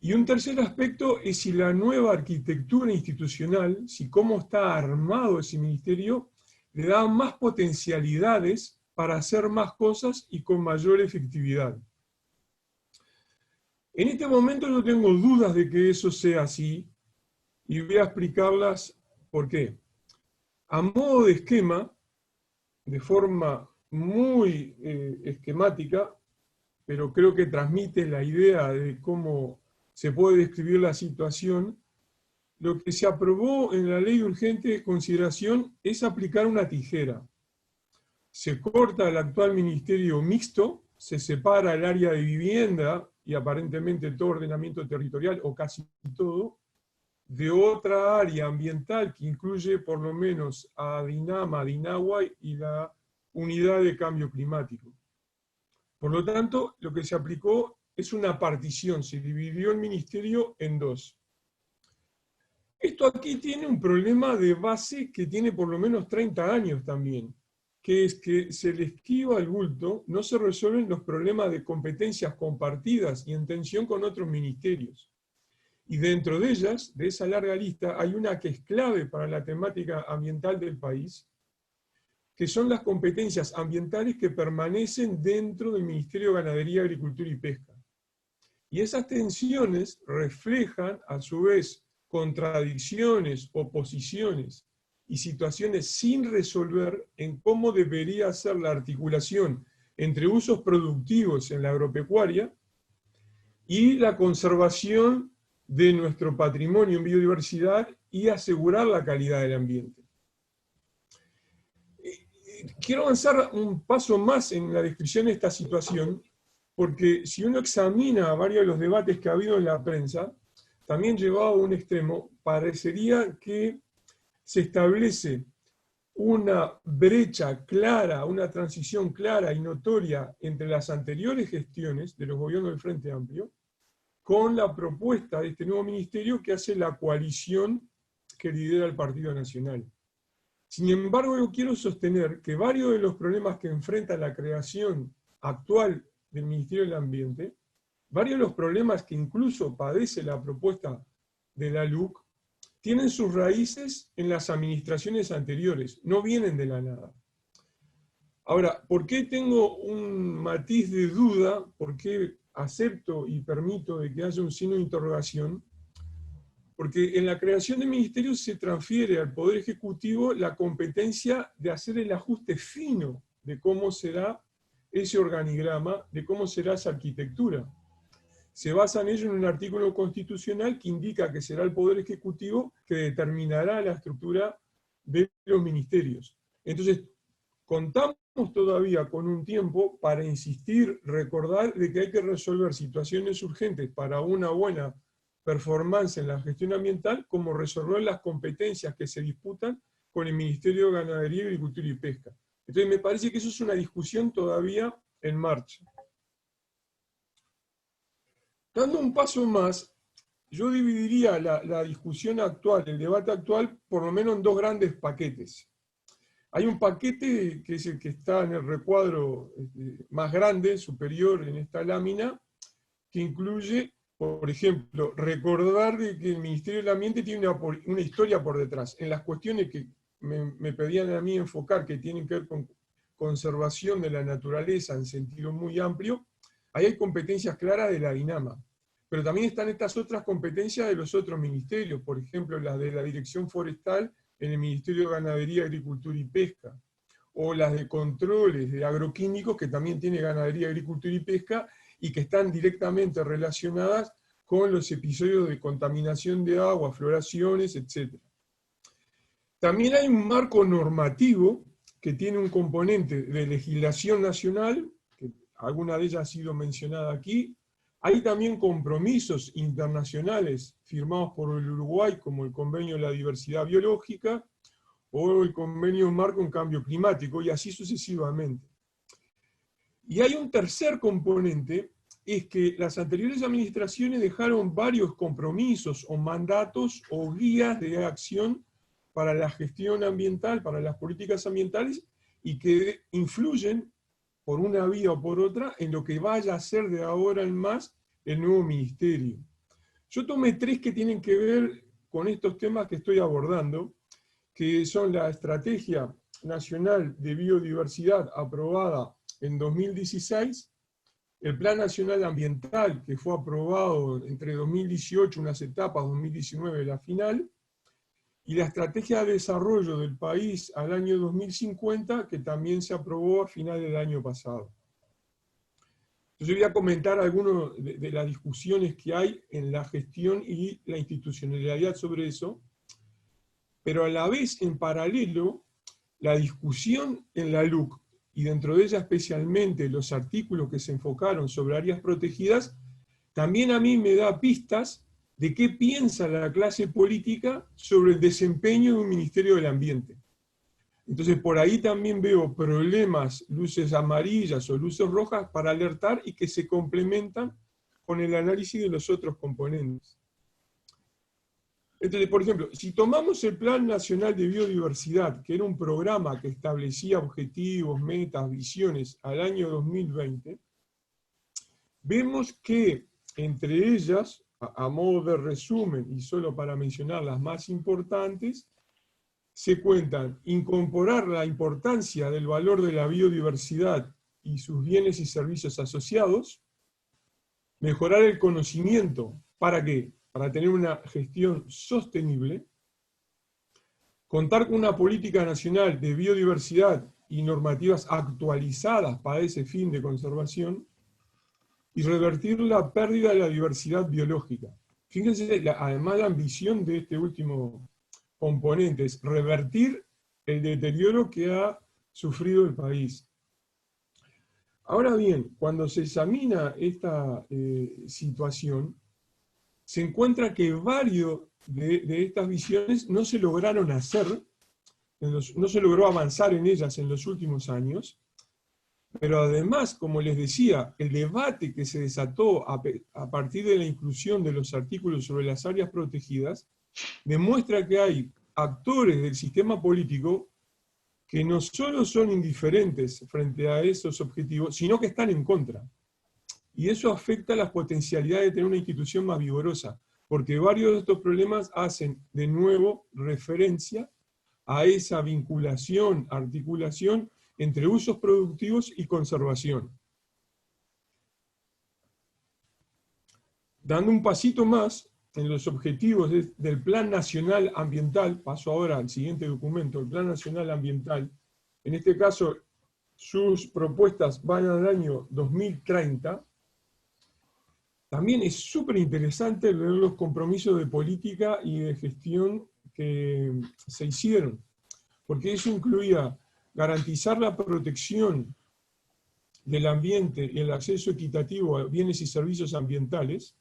Y un tercer aspecto es si la nueva arquitectura institucional, si cómo está armado ese ministerio, le da más potencialidades para hacer más cosas y con mayor efectividad. En este momento no tengo dudas de que eso sea así, y voy a explicarlas por qué. A modo de esquema, de forma muy esquemática, pero creo que transmite la idea de cómo se puede describir la situación, lo que se aprobó en la ley de urgente consideración es aplicar una tijera. Se corta el actual ministerio mixto, se separa el área de vivienda y aparentemente todo ordenamiento territorial, o casi todo, de otra área ambiental que incluye por lo menos a DINAMA, DINAHUA y la unidad de cambio climático. Por lo tanto, lo que se aplicó es una partición, se dividió el ministerio en 2. Esto aquí tiene un problema de base que tiene por lo menos 30 años también, que es que se le esquiva el bulto, no se resuelven los problemas de competencias compartidas y en tensión con otros ministerios. Y dentro de ellas, de esa larga lista, hay una que es clave para la temática ambiental del país, que son las competencias ambientales que permanecen dentro del Ministerio de Ganadería, Agricultura y Pesca. Y esas tensiones reflejan, a su vez, contradicciones, oposiciones y situaciones sin resolver en cómo debería ser la articulación entre usos productivos en la agropecuaria y la conservación de nuestro patrimonio en biodiversidad y asegurar la calidad del ambiente. Quiero avanzar un paso más en la descripción de esta situación, porque si uno examina varios de los debates que ha habido en la prensa, también llevado a un extremo, parecería que se establece una brecha clara, una transición clara y notoria entre las anteriores gestiones de los gobiernos del Frente Amplio, con la propuesta de este nuevo ministerio que hace la coalición que lidera el Partido Nacional. Sin embargo, yo quiero sostener que varios de los problemas que enfrenta la creación actual del Ministerio del Ambiente, varios de los problemas que incluso padece la propuesta de la LUC, tienen sus raíces en las administraciones anteriores, no vienen de la nada. Ahora, ¿por qué tengo un matiz de duda? ¿Por qué acepto y permito de que haya un signo de interrogación? Porque en la creación de ministerios se transfiere al Poder Ejecutivo la competencia de hacer el ajuste fino de cómo será ese organigrama, de cómo será esa arquitectura. Se basa en ello en un artículo constitucional que indica que será el Poder Ejecutivo que determinará la estructura de los ministerios. Entonces, contamos todavía con un tiempo para insistir, recordar de que hay que resolver situaciones urgentes para una buena performance en la gestión ambiental, como resolver las competencias que se disputan con el Ministerio de Ganadería, Agricultura y Pesca. Entonces me parece que eso es una discusión todavía en marcha. Dando un paso más, yo dividiría la discusión actual, el debate actual, por lo menos en 2 grandes paquetes. Hay un paquete que es el que está en el recuadro más grande, superior en esta lámina, que incluye, por ejemplo, recordar de que el Ministerio del Ambiente tiene una historia por detrás. En las cuestiones que me pedían a mí enfocar, que tienen que ver con conservación de la naturaleza en sentido muy amplio, ahí hay competencias claras de la DINAMA. Pero también están estas otras competencias de los otros ministerios, por ejemplo, las de la Dirección Forestal en el Ministerio de Ganadería, Agricultura y Pesca, o las de controles de agroquímicos, que también tiene ganadería, agricultura y pesca, y que están directamente relacionadas con los episodios de contaminación de agua, floraciones, etc. También hay un marco normativo que tiene un componente de legislación nacional, que alguna de ellas ha sido mencionada aquí. Hay también compromisos internacionales firmados por el Uruguay, como el Convenio de la Diversidad Biológica, o el Convenio Marco en Cambio Climático, y así sucesivamente. Y hay un tercer componente, es que las anteriores administraciones dejaron varios compromisos o mandatos o guías de acción para la gestión ambiental, para las políticas ambientales, y que influyen por una vía o por otra en lo que vaya a ser de ahora en más el nuevo ministerio. Yo tomé 3 que tienen que ver con estos temas que estoy abordando, que son la Estrategia Nacional de Biodiversidad aprobada en 2016, el Plan Nacional Ambiental, que fue aprobado entre 2018, unas etapas, 2019 la final, y la Estrategia de Desarrollo del país al año 2050, que también se aprobó a final del año pasado. Yo voy a comentar algunas de las discusiones que hay en la gestión y la institucionalidad sobre eso, pero a la vez, en paralelo, la discusión en la LUC, y dentro de ella especialmente los artículos que se enfocaron sobre áreas protegidas, también a mí me da pistas de qué piensa la clase política sobre el desempeño de un Ministerio del Ambiente. Entonces por ahí también veo problemas, luces amarillas o luces rojas para alertar y que se complementan con el análisis de los otros componentes. Entonces, por ejemplo, si tomamos el Plan Nacional de Biodiversidad, que era un programa que establecía objetivos, metas, visiones al año 2020, vemos que entre ellas, a modo de resumen y solo para mencionar las más importantes, se cuentan incorporar la importancia del valor de la biodiversidad y sus bienes y servicios asociados, mejorar el conocimiento, ¿para qué? Para tener una gestión sostenible, contar con una política nacional de biodiversidad y normativas actualizadas para ese fin de conservación, y revertir la pérdida de la diversidad biológica. Fíjense, además la ambición de este último componente es revertir el deterioro que ha sufrido el país. Ahora bien, cuando se examina esta situación, se encuentra que varios de estas visiones no se lograron hacer, no se logró avanzar en ellas en los últimos años, pero además, como les decía, el debate que se desató a partir de la inclusión de los artículos sobre las áreas protegidas, demuestra que hay actores del sistema político que no solo son indiferentes frente a esos objetivos, sino que están en contra. Y eso afecta las potencialidades de tener una institución más vigorosa, porque varios de estos problemas hacen de nuevo referencia a esa vinculación, articulación entre usos productivos y conservación. Dando un pasito más en los objetivos del Plan Nacional Ambiental, paso ahora al siguiente documento, el Plan Nacional Ambiental, en este caso sus propuestas van al año 2030, también es súper interesante leer los compromisos de política y de gestión que se hicieron, porque eso incluía garantizar la protección del ambiente y el acceso equitativo a bienes y servicios ambientales.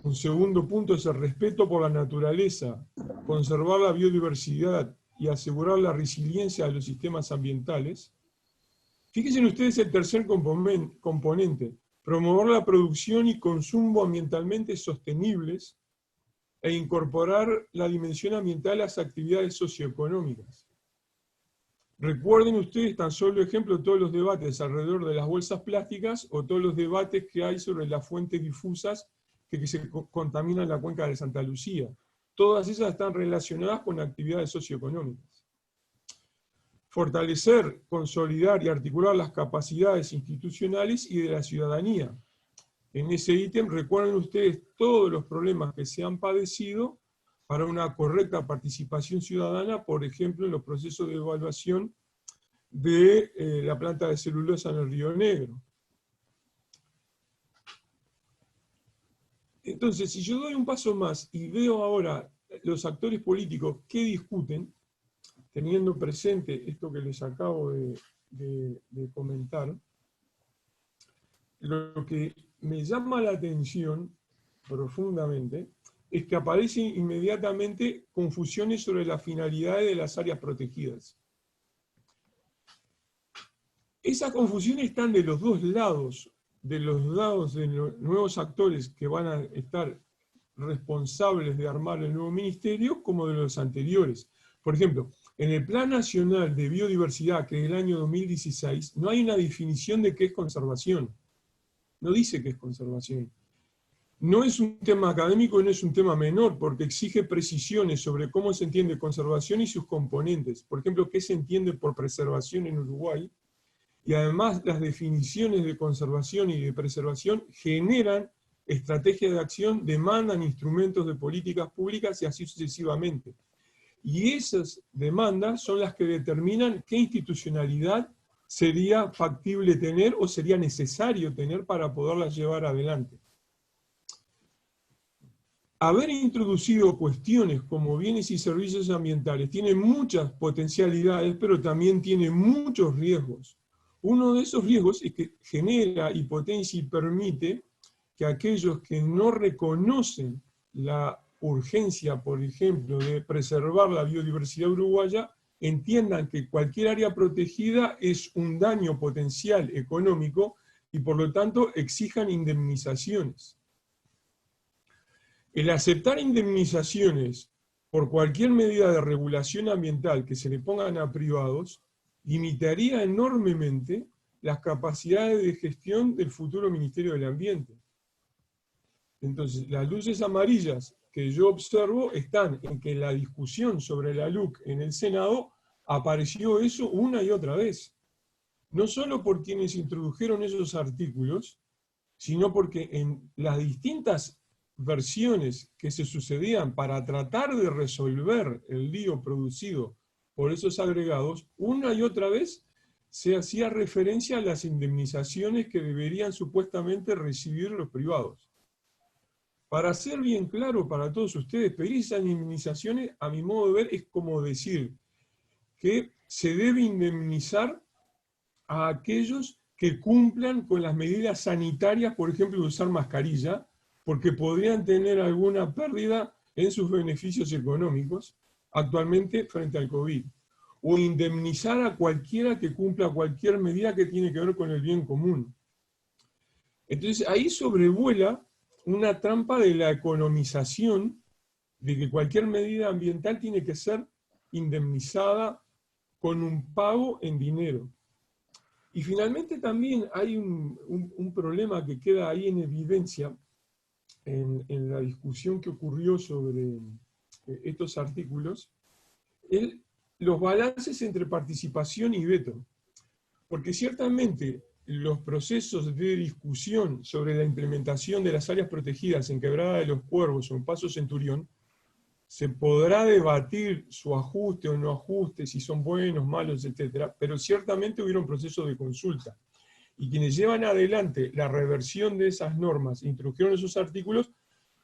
Un segundo punto es el respeto por la naturaleza, conservar la biodiversidad y asegurar la resiliencia de los sistemas ambientales. Fíjense ustedes el tercer componente, promover la producción y consumo ambientalmente sostenibles e incorporar la dimensión ambiental a las actividades socioeconómicas. Recuerden ustedes tan solo ejemplo todos los debates alrededor de las bolsas plásticas o todos los debates que hay sobre las fuentes difusas que se contaminan la cuenca de Santa Lucía. Todas esas están relacionadas con actividades socioeconómicas. Fortalecer, consolidar y articular las capacidades institucionales y de la ciudadanía. En ese ítem recuerden ustedes todos los problemas que se han padecido para una correcta participación ciudadana, por ejemplo, en los procesos de evaluación de la planta de celulosa en el Río Negro. Entonces, si yo doy un paso más y veo ahora los actores políticos que discuten, teniendo presente esto que les acabo de comentar, lo que me llama la atención profundamente es que aparecen inmediatamente confusiones sobre las finalidades de las áreas protegidas. Esas confusiones están de los dos lados, de los lados de los nuevos actores que van a estar responsables de armar el nuevo ministerio, como de los anteriores. Por ejemplo, en el Plan Nacional de Biodiversidad, que es el año 2016, no hay una definición de qué es conservación. No dice qué es conservación. No es un tema académico, no es un tema menor, porque exige precisiones sobre cómo se entiende conservación y sus componentes. Por ejemplo, qué se entiende por preservación en Uruguay. Y además las definiciones de conservación y de preservación generan estrategias de acción, demandan instrumentos de políticas públicas y así sucesivamente. Y esas demandas son las que determinan qué institucionalidad sería factible tener o sería necesario tener para poderlas llevar adelante. Haber introducido cuestiones como bienes y servicios ambientales tiene muchas potencialidades, pero también tiene muchos riesgos. Uno de esos riesgos es que genera y potencia y permite que aquellos que no reconocen la urgencia, por ejemplo, de preservar la biodiversidad uruguaya, entiendan que cualquier área protegida es un daño potencial económico y por lo tanto exijan indemnizaciones. El aceptar indemnizaciones por cualquier medida de regulación ambiental que se le pongan a privados limitaría enormemente las capacidades de gestión del futuro Ministerio del Ambiente. Entonces, las luces amarillas que yo observo están en que en la discusión sobre la LUC en el Senado apareció eso una y otra vez. No solo por quienes introdujeron esos artículos, sino porque en las distintas versiones que se sucedían para tratar de resolver el lío producido por esos agregados, una y otra vez se hacía referencia a las indemnizaciones que deberían supuestamente recibir los privados. Para ser bien claro para todos ustedes, pedir esas indemnizaciones, a mi modo de ver, es como decir que se debe indemnizar a aquellos que cumplan con las medidas sanitarias, por ejemplo, de usar mascarilla, porque podrían tener alguna pérdida en sus beneficios económicos actualmente frente al COVID. O indemnizar a cualquiera que cumpla cualquier medida que tiene que ver con el bien común. Entonces ahí sobrevuela una trampa de la economización, de que cualquier medida ambiental tiene que ser indemnizada con un pago en dinero. Y finalmente también hay un problema que queda ahí en evidencia en la discusión que ocurrió sobre estos artículos, los balances entre participación y veto. Porque ciertamente los procesos de discusión sobre la implementación de las áreas protegidas en Quebrada de los Cuervos o en Paso Centurión, se podrá debatir su ajuste o no ajuste, si son buenos, malos, etc. Pero ciertamente hubieron procesos de consulta. Y quienes llevan adelante la reversión de esas normas, introdujeron esos artículos,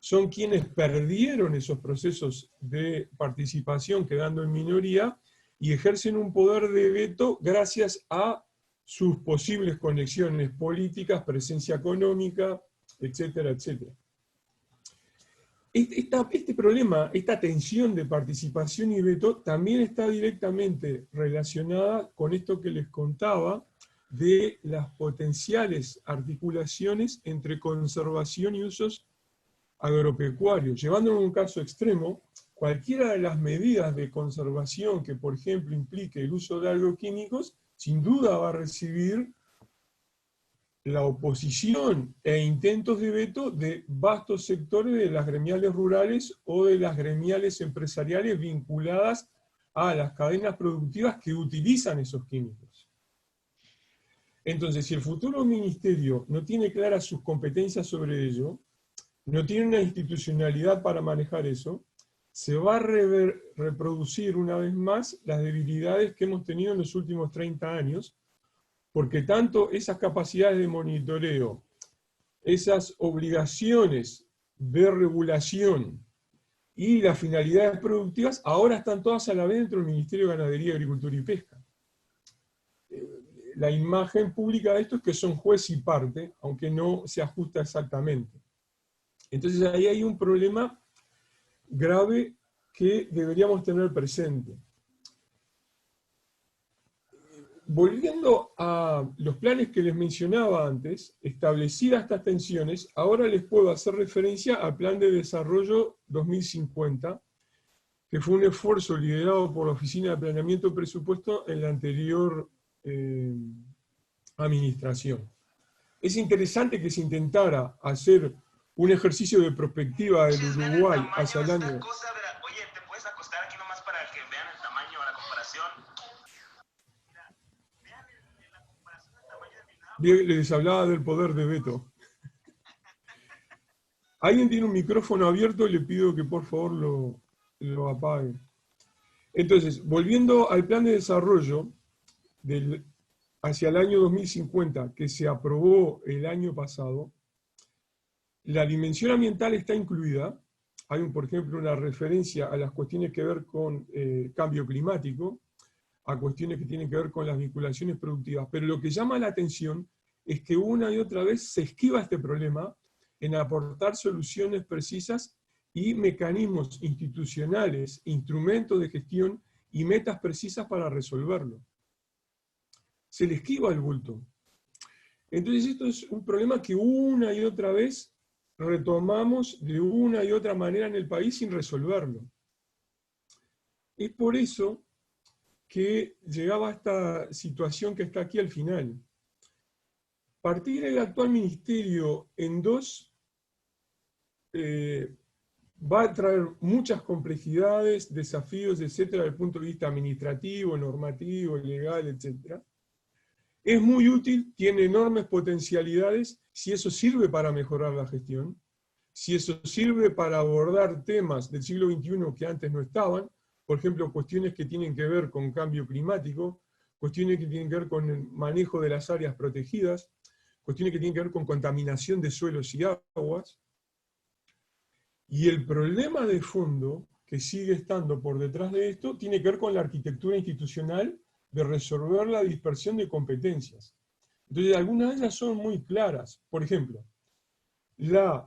son quienes perdieron esos procesos de participación quedando en minoría y ejercen un poder de veto gracias a sus posibles conexiones políticas, presencia económica, etcétera, etcétera. Este problema, esta tensión de participación y veto, también está directamente relacionada con esto que les contaba de las potenciales articulaciones entre conservación y usos agropecuarios. Llevándolo a un caso extremo, cualquiera de las medidas de conservación que, por ejemplo, implique el uso de agroquímicos, sin duda va a recibir la oposición e intentos de veto de vastos sectores de las gremiales rurales o de las gremiales empresariales vinculadas a las cadenas productivas que utilizan esos químicos. Entonces, si el futuro ministerio no tiene claras sus competencias sobre ello, no tiene una institucionalidad para manejar eso, se va a reproducir una vez más las debilidades que hemos tenido en los últimos 30 años, porque tanto esas capacidades de monitoreo, esas obligaciones de regulación y las finalidades productivas ahora están todas a la vez dentro del Ministerio de Ganadería, Agricultura y Pesca. La imagen pública de esto es que son juez y parte, aunque no se ajusta exactamente. Entonces ahí hay un problema grave que deberíamos tener presente. Volviendo a los planes que les mencionaba antes, establecidas estas tensiones, ahora les puedo hacer referencia al Plan de Desarrollo 2050, que fue un esfuerzo liderado por la Oficina de Planeamiento y Presupuesto en la anterior administración. Es interesante que se intentara hacer un ejercicio de perspectiva del Uruguay hacia el año... Oye, ¿te puedes acostar aquí nomás para que vean el tamaño, la comparación? Les hablaba del poder de veto. Alguien tiene un micrófono abierto, le pido que por favor lo apague. Entonces, volviendo al plan de desarrollo hacia el año 2050, que se aprobó el año pasado, la dimensión ambiental está incluida. Hay, por ejemplo, una referencia a las cuestiones que ver con cambio climático, a cuestiones que tienen que ver con las vinculaciones productivas. Pero lo que llama la atención es que una y otra vez se esquiva este problema en aportar soluciones precisas y mecanismos institucionales, instrumentos de gestión y metas precisas para resolverlo. Se le esquiva el bulto. Entonces esto es un problema que una y otra vez retomamos de una y otra manera en el país sin resolverlo. Es por eso que llegaba a esta situación que está aquí al final. Partir el actual ministerio en dos va a traer muchas complejidades, desafíos, etcétera, desde el punto de vista administrativo, normativo, legal, etcétera. Es muy útil, tiene enormes potencialidades, si eso sirve para mejorar la gestión, si eso sirve para abordar temas del siglo XXI que antes no estaban, por ejemplo, cuestiones que tienen que ver con cambio climático, cuestiones que tienen que ver con el manejo de las áreas protegidas, cuestiones que tienen que ver con contaminación de suelos y aguas. Y el problema de fondo que sigue estando por detrás de esto tiene que ver con la arquitectura institucional de resolver la dispersión de competencias. Entonces, algunas de ellas son muy claras. Por ejemplo, la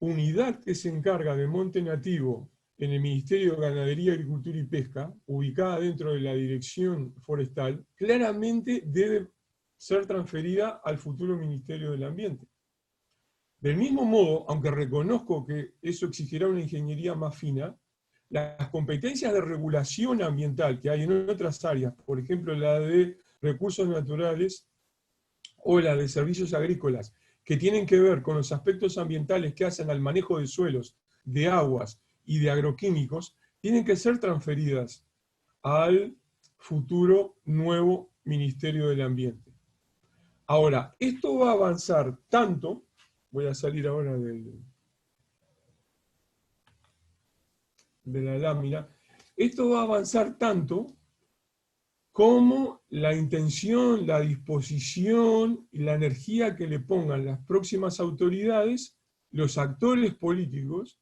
unidad que se encarga de monte nativo en el Ministerio de Ganadería, Agricultura y Pesca, ubicada dentro de la Dirección Forestal, claramente debe ser transferida al futuro Ministerio del Ambiente. Del mismo modo, aunque reconozco que eso exigirá una ingeniería más fina, las competencias de regulación ambiental que hay en otras áreas, por ejemplo la de recursos naturales o la de servicios agrícolas, que tienen que ver con los aspectos ambientales que hacen al manejo de suelos, de aguas y de agroquímicos, tienen que ser transferidas al futuro nuevo Ministerio del Ambiente. Ahora, esto va a avanzar tanto, voy a salir ahora de la lámina, esto va a avanzar tanto como la intención, la disposición y la energía que le pongan las próximas autoridades, los actores políticos,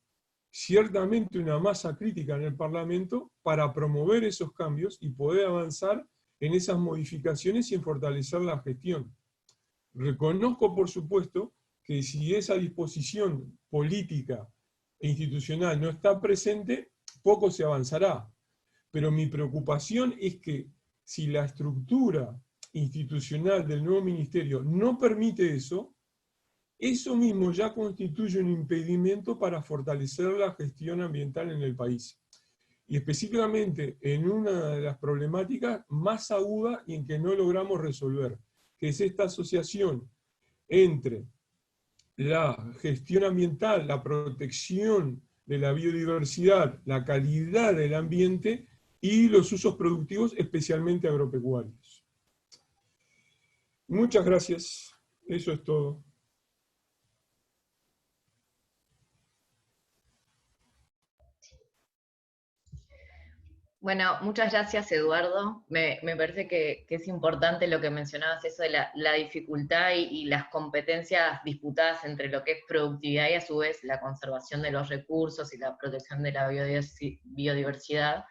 ciertamente una masa crítica en el Parlamento, para promover esos cambios y poder avanzar en esas modificaciones y en fortalecer la gestión. Reconozco, por supuesto, que si esa disposición política e institucional no está presente, poco se avanzará. Pero mi preocupación es que si la estructura institucional del nuevo ministerio no permite eso, eso mismo ya constituye un impedimento para fortalecer la gestión ambiental en el país. Y específicamente en una de las problemáticas más agudas y en que no logramos resolver, que es esta asociación entre la gestión ambiental, la protección de la biodiversidad, la calidad del ambiente y los usos productivos, especialmente agropecuarios. Muchas gracias. Eso es todo. Bueno, muchas gracias, Eduardo. Me parece que es importante lo que mencionabas, eso de la dificultad y las competencias disputadas entre lo que es productividad y a su vez la conservación de los recursos y la protección de la biodiversidad.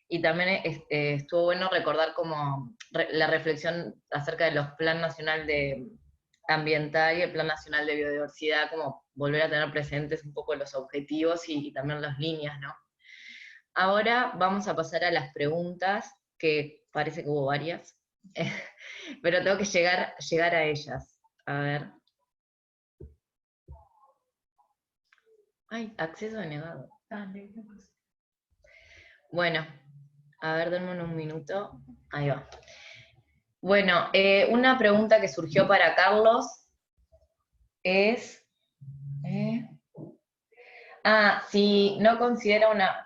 Y también estuvo bueno recordar como la reflexión acerca de los Plan Nacional Ambiental y el Plan Nacional de Biodiversidad, como volver a tener presentes un poco los objetivos y también las líneas, ¿no? Ahora vamos a pasar a las preguntas, que parece que hubo varias, pero tengo que llegar a ellas. A ver. Ay, acceso denegado. Bueno, a ver, denme un minuto. Ahí va. Bueno, una pregunta que surgió para Carlos es... si no considera una...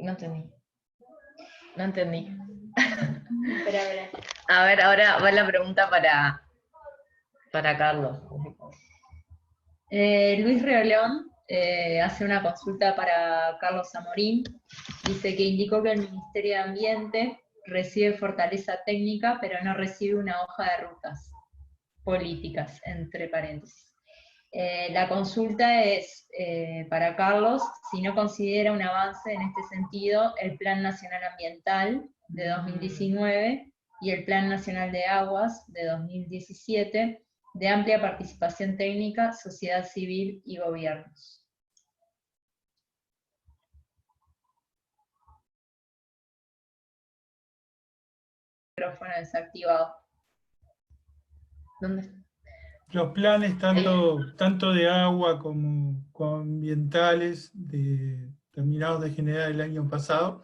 No entendí. No entendí. A ver, ahora va la pregunta para Carlos. Luis Reolón hace una consulta para Carlos Amorín. Dice que indicó que el Ministerio de Ambiente recibe fortaleza técnica, pero no recibe una hoja de rutas políticas, entre paréntesis. La consulta es para Carlos, si no considera un avance en este sentido el Plan Nacional Ambiental de 2019 y el Plan Nacional de Aguas de 2017, de amplia participación técnica, sociedad civil y gobiernos. Micrófono desactivado. ¿Dónde está? Los planes tanto de agua como ambientales terminados de generar el año pasado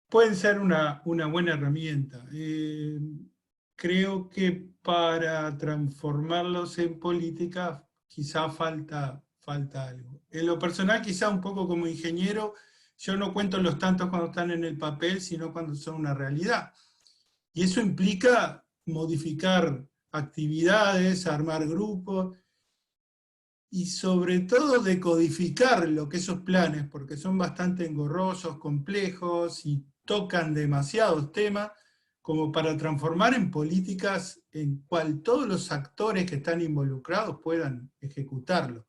pueden ser una buena herramienta. Creo que para transformarlos en política quizá falta algo. En lo personal, quizá un poco como ingeniero, yo no cuento los tantos cuando están en el papel, sino cuando son una realidad. Y eso implica modificar actividades, armar grupos, y sobre todo decodificar lo que esos planes, porque son bastante engorrosos, complejos y tocan demasiados temas, como para transformar en políticas en cual todos los actores que están involucrados puedan ejecutarlo.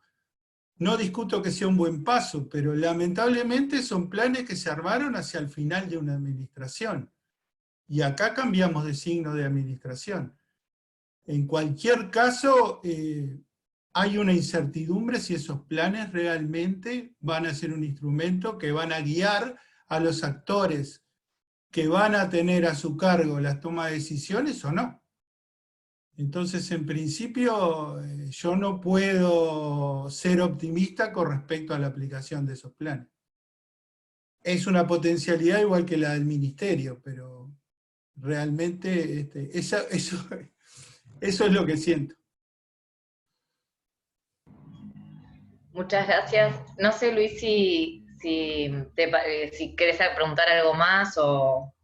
No discuto que sea un buen paso, pero lamentablemente son planes que se armaron hacia el final de una administración. Y acá cambiamos de signo de administración. En cualquier caso, hay una incertidumbre si esos planes realmente van a ser un instrumento que van a guiar a los actores que van a tener a su cargo las tomas de decisiones o no. Entonces, en principio, yo no puedo ser optimista con respecto a la aplicación de esos planes. Es una potencialidad igual que la del ministerio, pero realmente eso es lo que siento. Muchas gracias. No sé, Luis, si querés preguntar algo más o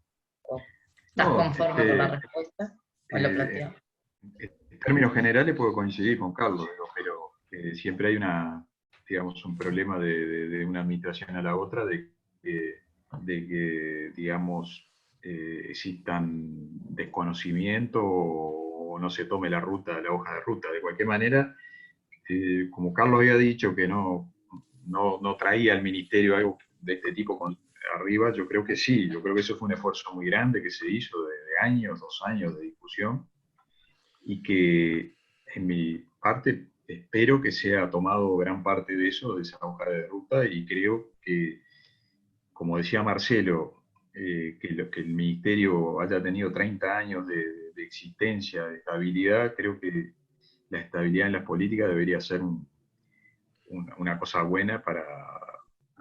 estás conforme con la respuesta. ¿O lo planteo? En términos generales puedo coincidir con Carlos, pero siempre hay digamos, un problema de una administración a la otra, de que digamos, existan desconocimiento o no se tome la hoja de ruta. De cualquier manera, como Carlos había dicho que no traía al ministerio algo de este tipo arriba, yo creo que sí, yo creo que eso fue un esfuerzo muy grande que se hizo de años, 2 años de discusión, y que en mi parte espero que se haya tomado gran parte de eso, de esa hoja de ruta, y creo que, como decía Marcelo, que el ministerio haya tenido 30 años de existencia, de estabilidad, creo que la estabilidad en las políticas debería ser una cosa buena para,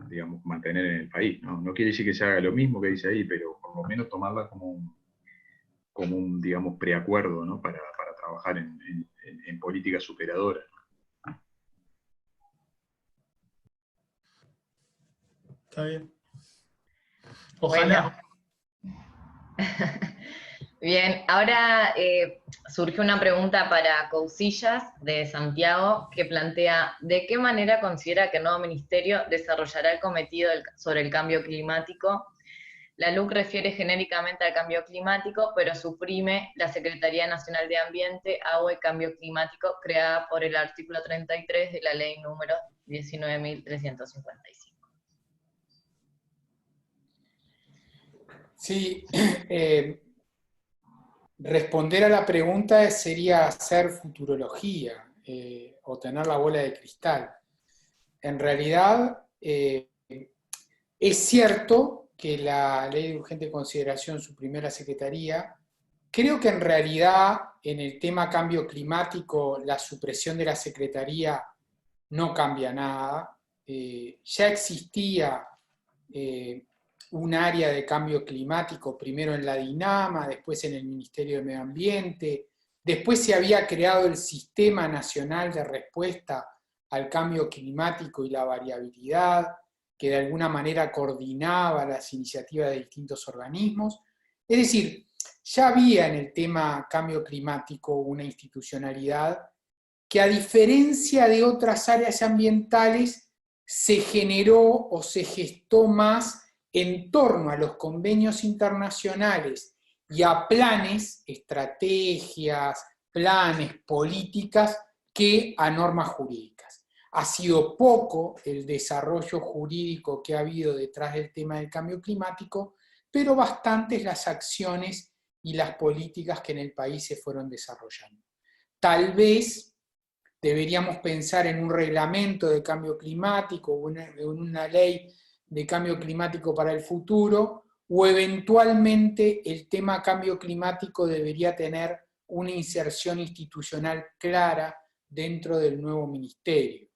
digamos, mantener en el país, ¿no? No quiere decir que se haga lo mismo que dice ahí, pero por lo menos tomarla como un digamos, preacuerdo, ¿no? Para trabajar en políticas superadoras. Está bien. Ojalá. Bueno. Bien, ahora surge una pregunta para Cousillas de Santiago que plantea ¿de qué manera considera que el nuevo ministerio desarrollará el cometido sobre el cambio climático? La LUC refiere genéricamente al cambio climático, pero suprime la Secretaría Nacional de Ambiente, Agua y Cambio Climático creada por el artículo 33 de la ley número 19.355. Sí, responder a la pregunta sería hacer futurología o tener la bola de cristal. En realidad, es cierto que la ley de urgente consideración suprimió la Secretaría. Creo que en realidad en el tema cambio climático la supresión de la Secretaría no cambia nada. Ya existía un área de cambio climático, primero en la DINAMA, después en el Ministerio de Medio Ambiente, después se había creado el Sistema Nacional de Respuesta al Cambio Climático y la Variabilidad, que de alguna manera coordinaba las iniciativas de distintos organismos. Es decir, ya había en el tema cambio climático una institucionalidad que, a diferencia de otras áreas ambientales, se generó o se gestó más en torno a los convenios internacionales y a planes, estrategias, planes, políticas, que a normas jurídicas. Ha sido poco el desarrollo jurídico que ha habido detrás del tema del cambio climático, pero bastantes las acciones y las políticas que en el país se fueron desarrollando. Tal vez deberíamos pensar en un reglamento de cambio climático o en una ley de cambio climático para el futuro, o eventualmente el tema cambio climático debería tener una inserción institucional clara dentro del nuevo ministerio.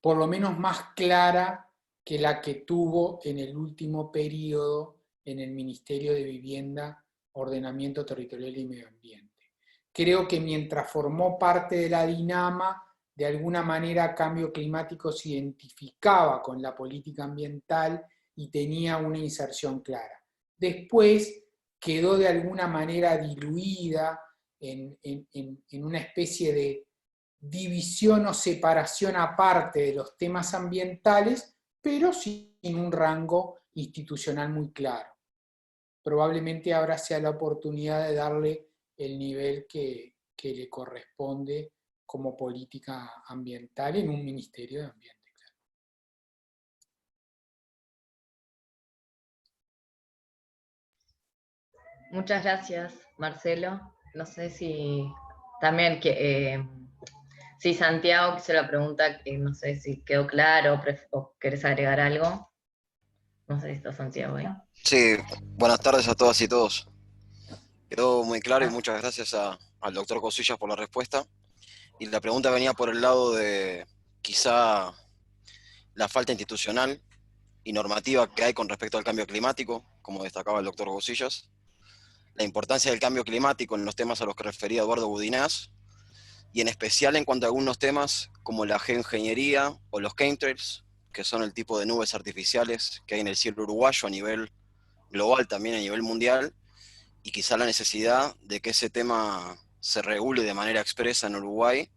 Por lo menos más clara que la que tuvo en el último periodo en el Ministerio de Vivienda, Ordenamiento Territorial y Medio Ambiente. Creo que mientras formó parte de la DINAMA, de alguna manera cambio climático se identificaba con la política ambiental y tenía una inserción clara. Después quedó de alguna manera diluida en una especie de división o separación aparte de los temas ambientales, pero sin un rango institucional muy claro. Probablemente ahora sea la oportunidad de darle el nivel que le corresponde como política ambiental en un Ministerio de Ambiente. Claro. Muchas gracias, Marcelo. No sé si también si Santiago hizo la pregunta, no sé si quedó claro o querés agregar algo. No sé si está Santiago ahí. Sí, buenas tardes a todas y todos. Quedó muy claro y muchas gracias al doctor Cousillas por la respuesta. Y la pregunta venía por el lado de quizá la falta institucional y normativa que hay con respecto al cambio climático, como destacaba el doctor Cousillas, la importancia del cambio climático en los temas a los que refería Eduardo Budinás, y en especial en cuanto a algunos temas como la geoingeniería o los chemtrails, que son el tipo de nubes artificiales que hay en el cielo uruguayo a nivel global, también a nivel mundial, y quizá la necesidad de que ese tema se regule de manera expresa en Uruguay,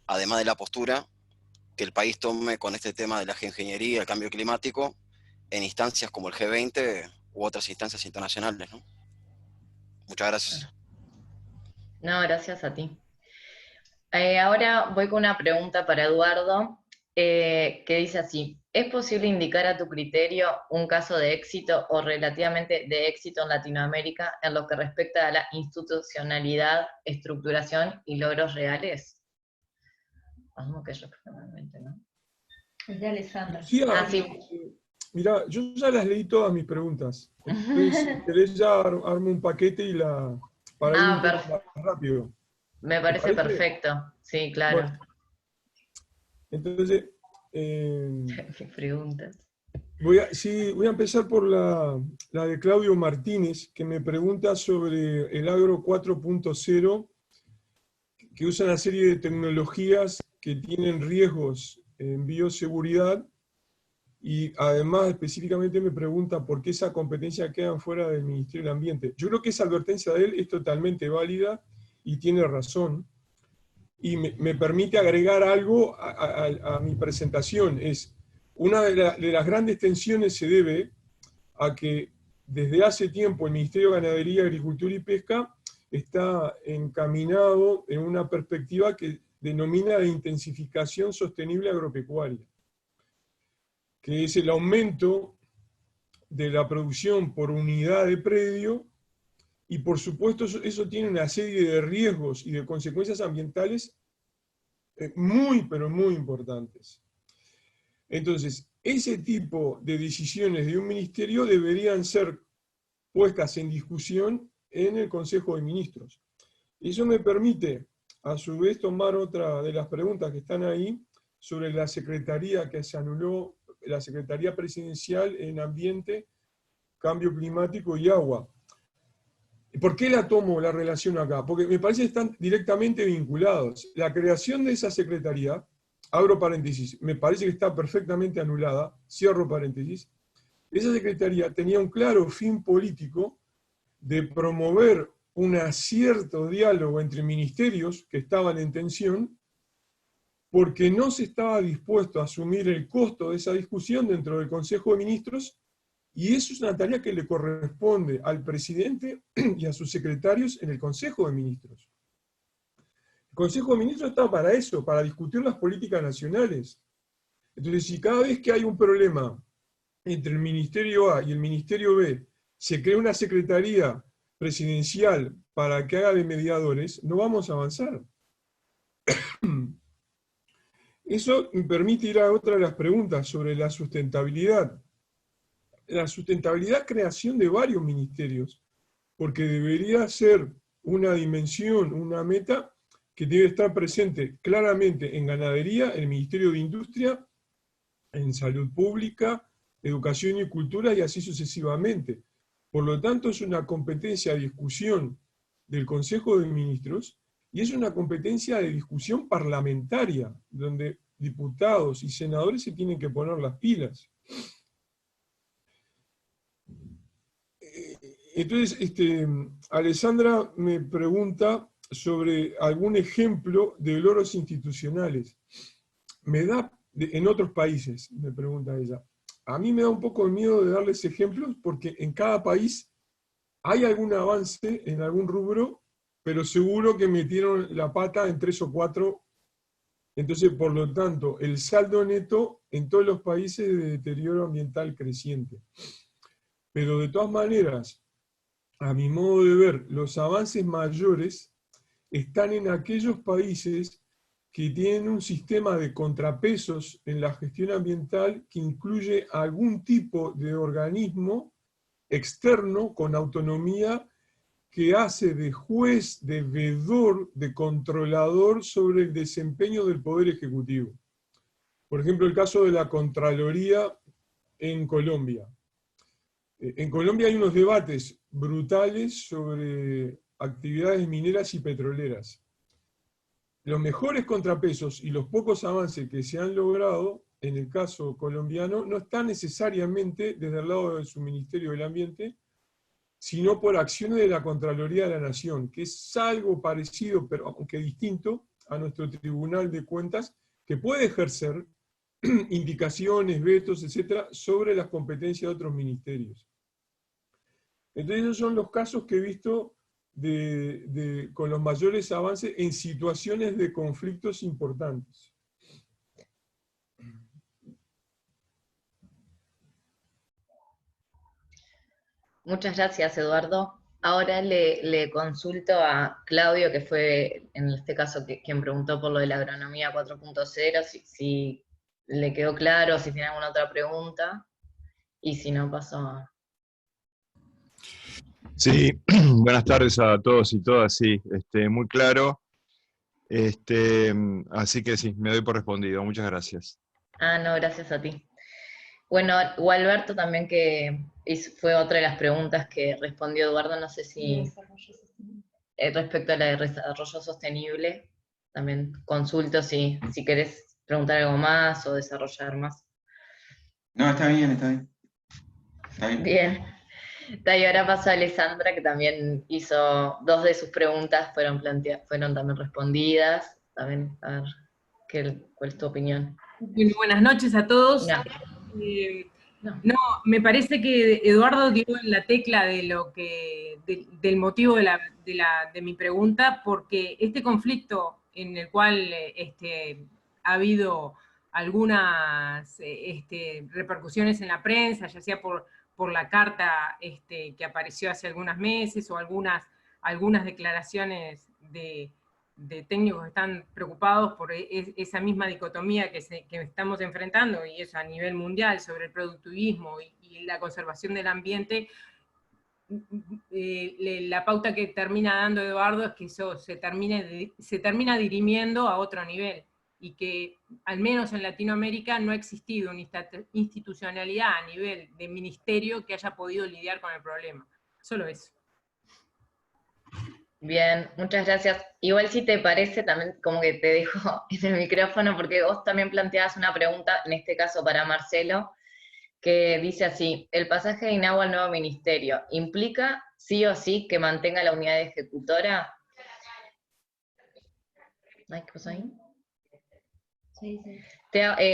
además de la postura que el país tome con este tema de la geoingeniería y el cambio climático en instancias como el G20 u otras instancias internacionales, ¿no? Muchas gracias. No, gracias a ti. Ahora voy con una pregunta para Eduardo, que dice así: ¿es posible indicar a tu criterio un caso de éxito o relativamente de éxito en Latinoamérica en lo que respecta a la institucionalidad, estructuración y logros reales? Asumo que yo personalmente, ¿no? Es de Alessandra. Sí, sí. Mira, yo ya las leí todas mis preguntas. Entonces, si querés ya armo un paquete para ir un poco más rápido. Me parece perfecto, sí, claro. Bueno, entonces, preguntas. voy a empezar por la de Claudio Martínez, que me pregunta sobre el Agro 4.0, que usa una serie de tecnologías que tienen riesgos en bioseguridad y además específicamente me pregunta por qué esa competencia queda fuera del Ministerio del Ambiente. Yo creo que esa advertencia de él es totalmente válida y tiene razón, y me permite agregar algo a mi presentación. Una de las grandes tensiones se debe a que desde hace tiempo el Ministerio de Ganadería, Agricultura y Pesca está encaminado en una perspectiva que denomina la intensificación sostenible agropecuaria, que es el aumento de la producción por unidad de predio, y por supuesto eso tiene una serie de riesgos y de consecuencias ambientales muy, pero muy importantes. Entonces, ese tipo de decisiones de un ministerio deberían ser puestas en discusión en el Consejo de Ministros. Eso me permite, a su vez, tomar otra de las preguntas que están ahí sobre la secretaría que se anuló, la Secretaría Presidencial en Ambiente, Cambio Climático y Agua. ¿Por qué la tomo la relación acá? Porque me parece que están directamente vinculados. La creación de esa secretaría, abro paréntesis, me parece que está perfectamente anulada, cierro paréntesis. Esa secretaría tenía un claro fin político de promover un cierto diálogo entre ministerios que estaban en tensión, porque no se estaba dispuesto a asumir el costo de esa discusión dentro del Consejo de Ministros, y eso es una tarea que le corresponde al presidente y a sus secretarios en el Consejo de Ministros. El Consejo de Ministros está para eso, para discutir las políticas nacionales. Entonces, si cada vez que hay un problema entre el Ministerio A y el Ministerio B, se crea una secretaría presidencial para que haga de mediadores, no vamos a avanzar. Eso me permite ir a otra de las preguntas sobre la sustentabilidad. La sustentabilidad, creación de varios ministerios, porque debería ser una dimensión, una meta que debe estar presente claramente en ganadería, el Ministerio de Industria, en salud pública, educación y cultura, y así sucesivamente. Por lo tanto, es una competencia de discusión del Consejo de Ministros, y es una competencia de discusión parlamentaria, donde diputados y senadores se tienen que poner las pilas. Entonces, Alessandra me pregunta sobre algún ejemplo de logros institucionales. En otros países, me pregunta ella. A mí me da un poco de miedo de darles ejemplos, porque en cada país hay algún avance en algún rubro, pero seguro que metieron la pata en 3 o 4. Entonces, por lo tanto, el saldo neto en todos los países es de deterioro ambiental creciente. Pero de todas maneras, a mi modo de ver, los avances mayores están en aquellos países que tienen un sistema de contrapesos en la gestión ambiental que incluye algún tipo de organismo externo con autonomía que hace de juez, de vedor, de controlador sobre el desempeño del Poder Ejecutivo. Por ejemplo, el caso de la Contraloría en Colombia. En Colombia hay unos debates brutales sobre actividades mineras y petroleras. Los mejores contrapesos y los pocos avances que se han logrado en el caso colombiano no están necesariamente desde el lado de su Ministerio del Ambiente, sino por acciones de la Contraloría de la Nación, que es algo parecido, pero aunque distinto, a nuestro Tribunal de Cuentas, que puede ejercer indicaciones, vetos, etcétera, sobre las competencias de otros ministerios. Entonces esos son los casos que he visto con los mayores avances en situaciones de conflictos importantes. Muchas gracias, Eduardo. Ahora le consulto a Claudio, que fue en este caso quien preguntó por lo de la agronomía 4.0, si le quedó claro, si tiene alguna otra pregunta, y si no, paso a... Sí, buenas tardes a todos y todas, sí, muy claro. Así que sí, me doy por respondido, muchas gracias. Ah, no, gracias a ti. Bueno, Gualberto también, que fue otra de las preguntas que respondió Eduardo, no sé si respecto a la de desarrollo sostenible, también consulto si querés preguntar algo más o desarrollar más. No, está bien, está bien. Está bien. Bien. Y ahora paso a Alessandra, que también hizo 2 de sus preguntas, fueron también respondidas. También, a ver, ¿cuál es tu opinión? Bueno, buenas noches a todos. No. No, me parece que Eduardo dio en la tecla de del motivo de mi pregunta, porque este conflicto en el cual ha habido algunas repercusiones en la prensa, ya sea por la carta que apareció hace algunos meses o algunas declaraciones de técnicos que están preocupados por esa misma dicotomía que estamos enfrentando, y eso a nivel mundial, sobre el productivismo y la conservación del ambiente. La pauta que termina dando Eduardo es que eso se termina dirimiendo a otro nivel, y que al menos en Latinoamérica no ha existido una institucionalidad a nivel de ministerio que haya podido lidiar con el problema. Solo eso. Bien, muchas gracias. Igual si te parece, también como que te dejo en el micrófono, porque vos también planteabas una pregunta, en este caso para Marcelo, que dice así: ¿el pasaje de INAHUA al nuevo ministerio implica sí o sí que mantenga la unidad ejecutora? Ay, ¿qué pasó ahí? Sí, sí.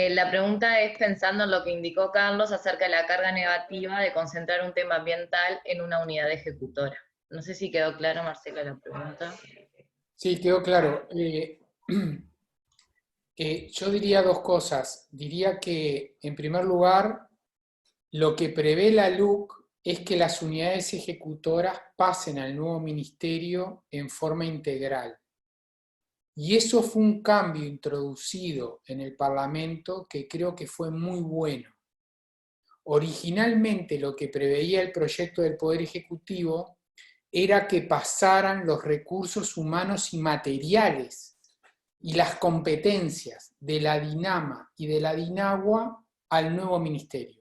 La pregunta es pensando en lo que indicó Carlos acerca de la carga negativa de concentrar un tema ambiental en una unidad ejecutora. No sé si quedó claro, Marcelo, la pregunta. Sí, quedó claro. Yo diría 2 cosas. Diría que, en primer lugar, lo que prevé la LUC es que las unidades ejecutoras pasen al nuevo ministerio en forma integral. Y eso fue un cambio introducido en el Parlamento que creo que fue muy bueno. Originalmente lo que preveía el proyecto del Poder Ejecutivo era que pasaran los recursos humanos y materiales y las competencias de la DINAMA y de la DINAHUA al nuevo ministerio.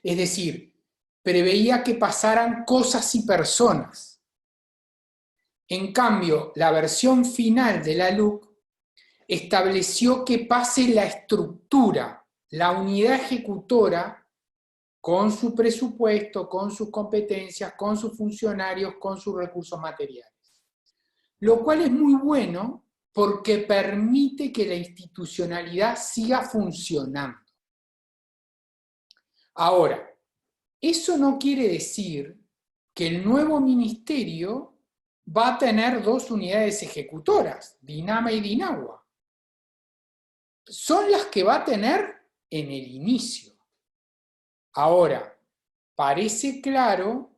Es decir, preveía que pasaran cosas y personas. En cambio, la versión final de la LUC estableció que pase la estructura, la unidad ejecutora, con su presupuesto, con sus competencias, con sus funcionarios, con sus recursos materiales. Lo cual es muy bueno porque permite que la institucionalidad siga funcionando. Ahora, eso no quiere decir que el nuevo ministerio va a tener 2 unidades ejecutoras, DINAMA y DINAHUA. Son las que va a tener en el inicio. Ahora, parece claro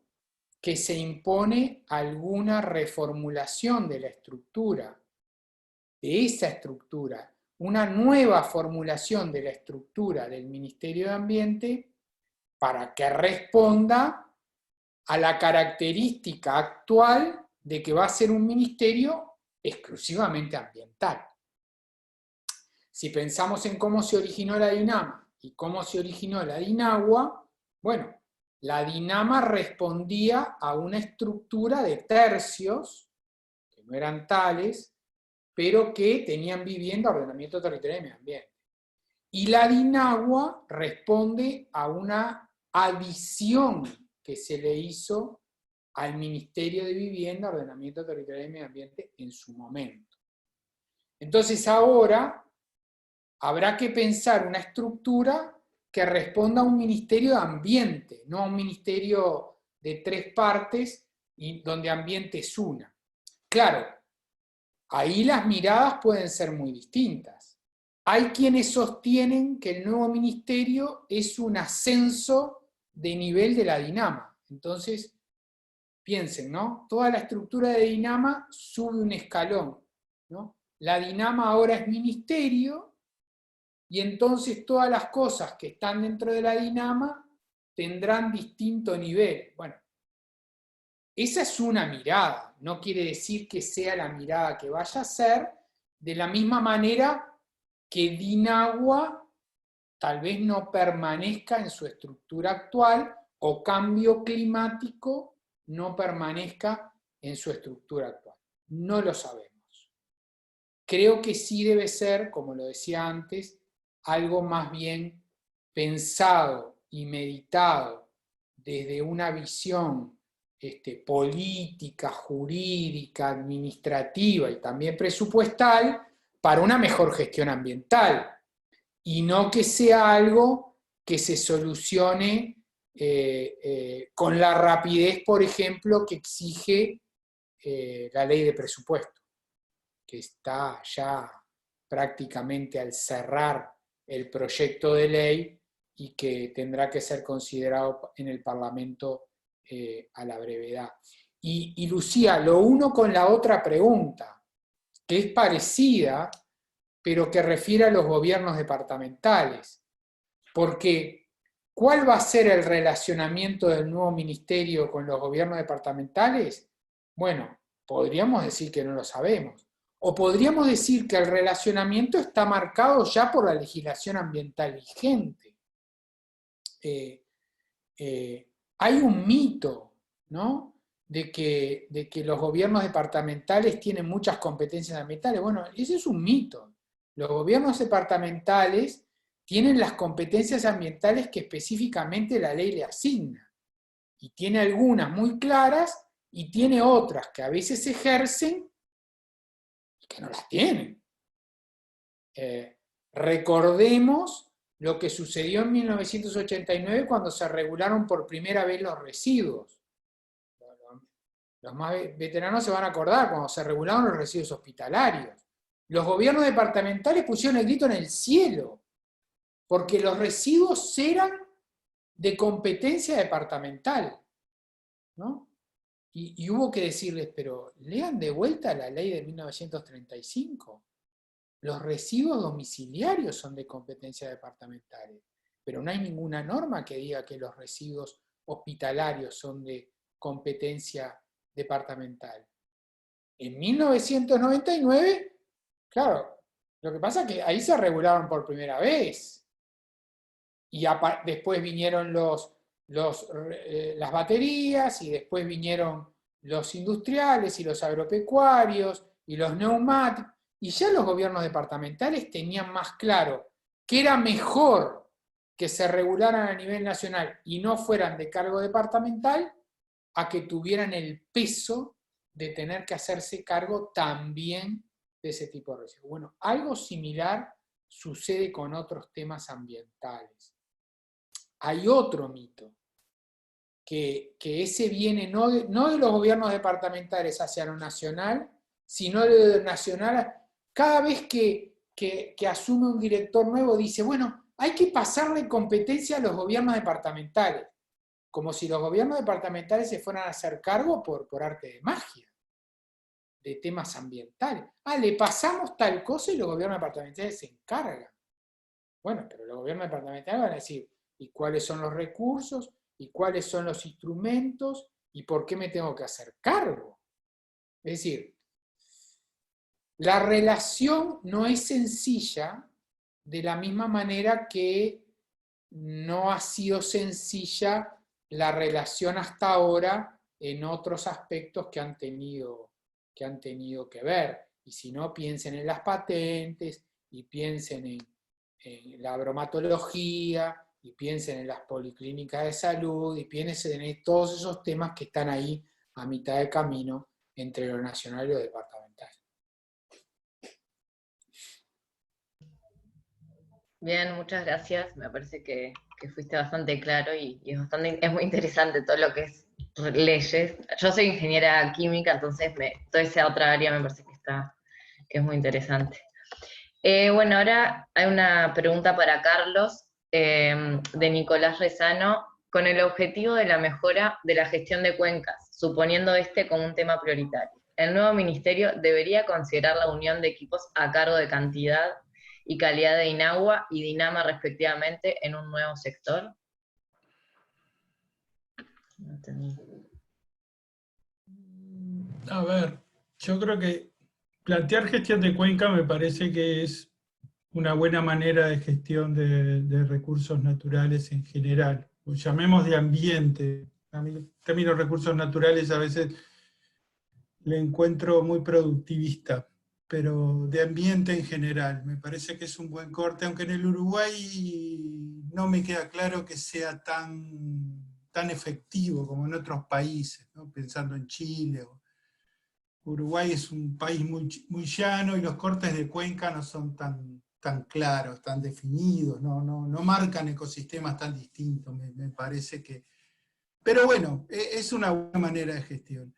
que se impone alguna reformulación de la estructura, de esa estructura, una nueva formulación de la estructura del Ministerio de Ambiente para que responda a la característica actual de que va a ser un ministerio exclusivamente ambiental. Si pensamos en cómo se originó la DINAMA y cómo se originó la DINAHUA, bueno, la DINAMA respondía a una estructura de tercios, que no eran tales, pero que tenían vivienda, ordenamiento territorial y medio ambiente. Y la DINAHUA responde a una adición que se le hizo al Ministerio de Vivienda, Ordenamiento Territorial y Medio Ambiente en su momento. Entonces ahora habrá que pensar una estructura que responda a un Ministerio de Ambiente, no a un ministerio de 3 partes y donde ambiente es una. Claro, ahí las miradas pueden ser muy distintas. Hay quienes sostienen que el nuevo ministerio es un ascenso de nivel de la DINAMA. Entonces, piensen, ¿no? Toda la estructura de DINAMA sube un escalón, ¿no? La DINAMA ahora es ministerio, y entonces todas las cosas que están dentro de la DINAMA tendrán distinto nivel. Bueno, esa es una mirada, no quiere decir que sea la mirada que vaya a ser, de la misma manera que DINAHUA tal vez no permanezca en su estructura actual, o cambio climático no permanezca en su estructura actual. No lo sabemos. Creo que sí debe ser, como lo decía antes, algo más bien pensado y meditado desde una visión política, jurídica, administrativa y también presupuestal para una mejor gestión ambiental, y no que sea algo que se solucione con la rapidez, por ejemplo, que exige la ley de presupuesto, que está ya prácticamente al cerrar el proyecto de ley y que tendrá que ser considerado en el Parlamento a la brevedad. Y Lucía, lo uno con la otra pregunta, que es parecida, pero que refiere a los gobiernos departamentales, porque ¿cuál va a ser el relacionamiento del nuevo ministerio con los gobiernos departamentales? Bueno, podríamos decir que no lo sabemos. O podríamos decir que el relacionamiento está marcado ya por la legislación ambiental vigente. Hay un mito, ¿no?, de que los gobiernos departamentales tienen muchas competencias ambientales. Bueno, ese es un mito. Los gobiernos departamentales tienen las competencias ambientales que específicamente la ley le asigna. Y tiene algunas muy claras y tiene otras que a veces se ejercen y que no las tienen. Recordemos lo que sucedió en 1989 cuando se regularon por primera vez los residuos. Los más veteranos se van a acordar cuando se regularon los residuos hospitalarios. Los gobiernos departamentales pusieron el grito en el cielo, porque los residuos eran de competencia departamental, ¿no? Y hubo que decirles, pero lean de vuelta la ley de 1935. Los residuos domiciliarios son de competencia departamental, pero no hay ninguna norma que diga que los residuos hospitalarios son de competencia departamental. En 1999, claro, lo que pasa es que ahí se regularon por primera vez. Y después vinieron las baterías, y después vinieron los industriales y los agropecuarios y los neumáticos. Y ya los gobiernos departamentales tenían más claro que era mejor que se regularan a nivel nacional y no fueran de cargo departamental, a que tuvieran el peso de tener que hacerse cargo también de ese tipo de residuos. Bueno, algo similar sucede con otros temas ambientales. Hay otro mito, que ese viene no de los gobiernos departamentales hacia lo nacional, sino de lo nacional. Cada vez que asume un director nuevo dice, bueno, hay que pasarle competencia a los gobiernos departamentales, como si los gobiernos departamentales se fueran a hacer cargo por arte de magia de temas ambientales. Le pasamos tal cosa y los gobiernos departamentales se encargan. Bueno, pero los gobiernos departamentales van a decir, ¿y cuáles son los recursos? ¿Y cuáles son los instrumentos? ¿Y por qué me tengo que hacer cargo? Es decir, la relación no es sencilla de la misma manera que no ha sido sencilla la relación hasta ahora en otros aspectos que han tenido que ver. Y si no, piensen en las patentes, y piensen en la bromatología, y piensen en las policlínicas de salud, y piensen en todos esos temas que están ahí a mitad de camino entre lo nacional y lo departamental. Bien, muchas gracias. Me parece que fuiste bastante claro y es muy interesante todo lo que es leyes. Yo soy ingeniera química, entonces toda esa otra área me parece que es muy interesante. Bueno, ahora hay una pregunta para Carlos, de Nicolás Rezano, con el objetivo de la mejora de la gestión de cuencas, suponiendo este como un tema prioritario. ¿El nuevo ministerio debería considerar la unión de equipos a cargo de cantidad y calidad de Inagua y Dinama respectivamente en un nuevo sector? A ver, yo creo que plantear gestión de cuenca me parece que es una buena manera de gestión de recursos naturales en general. O llamemos de ambiente. A mí el término recursos naturales a veces le encuentro muy productivista, pero de ambiente en general. Me parece que es un buen corte, aunque en el Uruguay no me queda claro que sea tan efectivo como en otros países, ¿no? Pensando en Chile. Uruguay es un país muy llano y los cortes de cuenca no son tan claros, tan definidos, no marcan ecosistemas tan distintos, me parece que... Pero bueno, es una buena manera de gestión.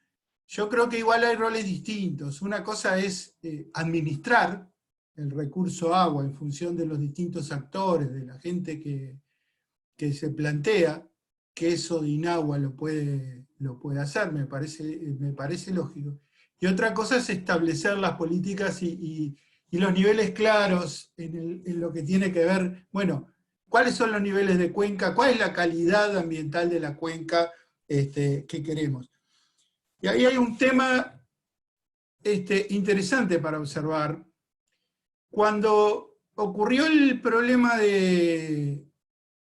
Yo creo que igual hay roles distintos. Una cosa es administrar el recurso agua en función de los distintos actores, de la gente que se plantea que eso de Inagua lo puede hacer, me parece lógico. Y otra cosa es establecer las políticas y los niveles claros en lo que tiene que ver, bueno, cuáles son los niveles de cuenca, cuál es la calidad ambiental de la cuenca que queremos. Y ahí hay un tema interesante para observar. Cuando ocurrió el problema de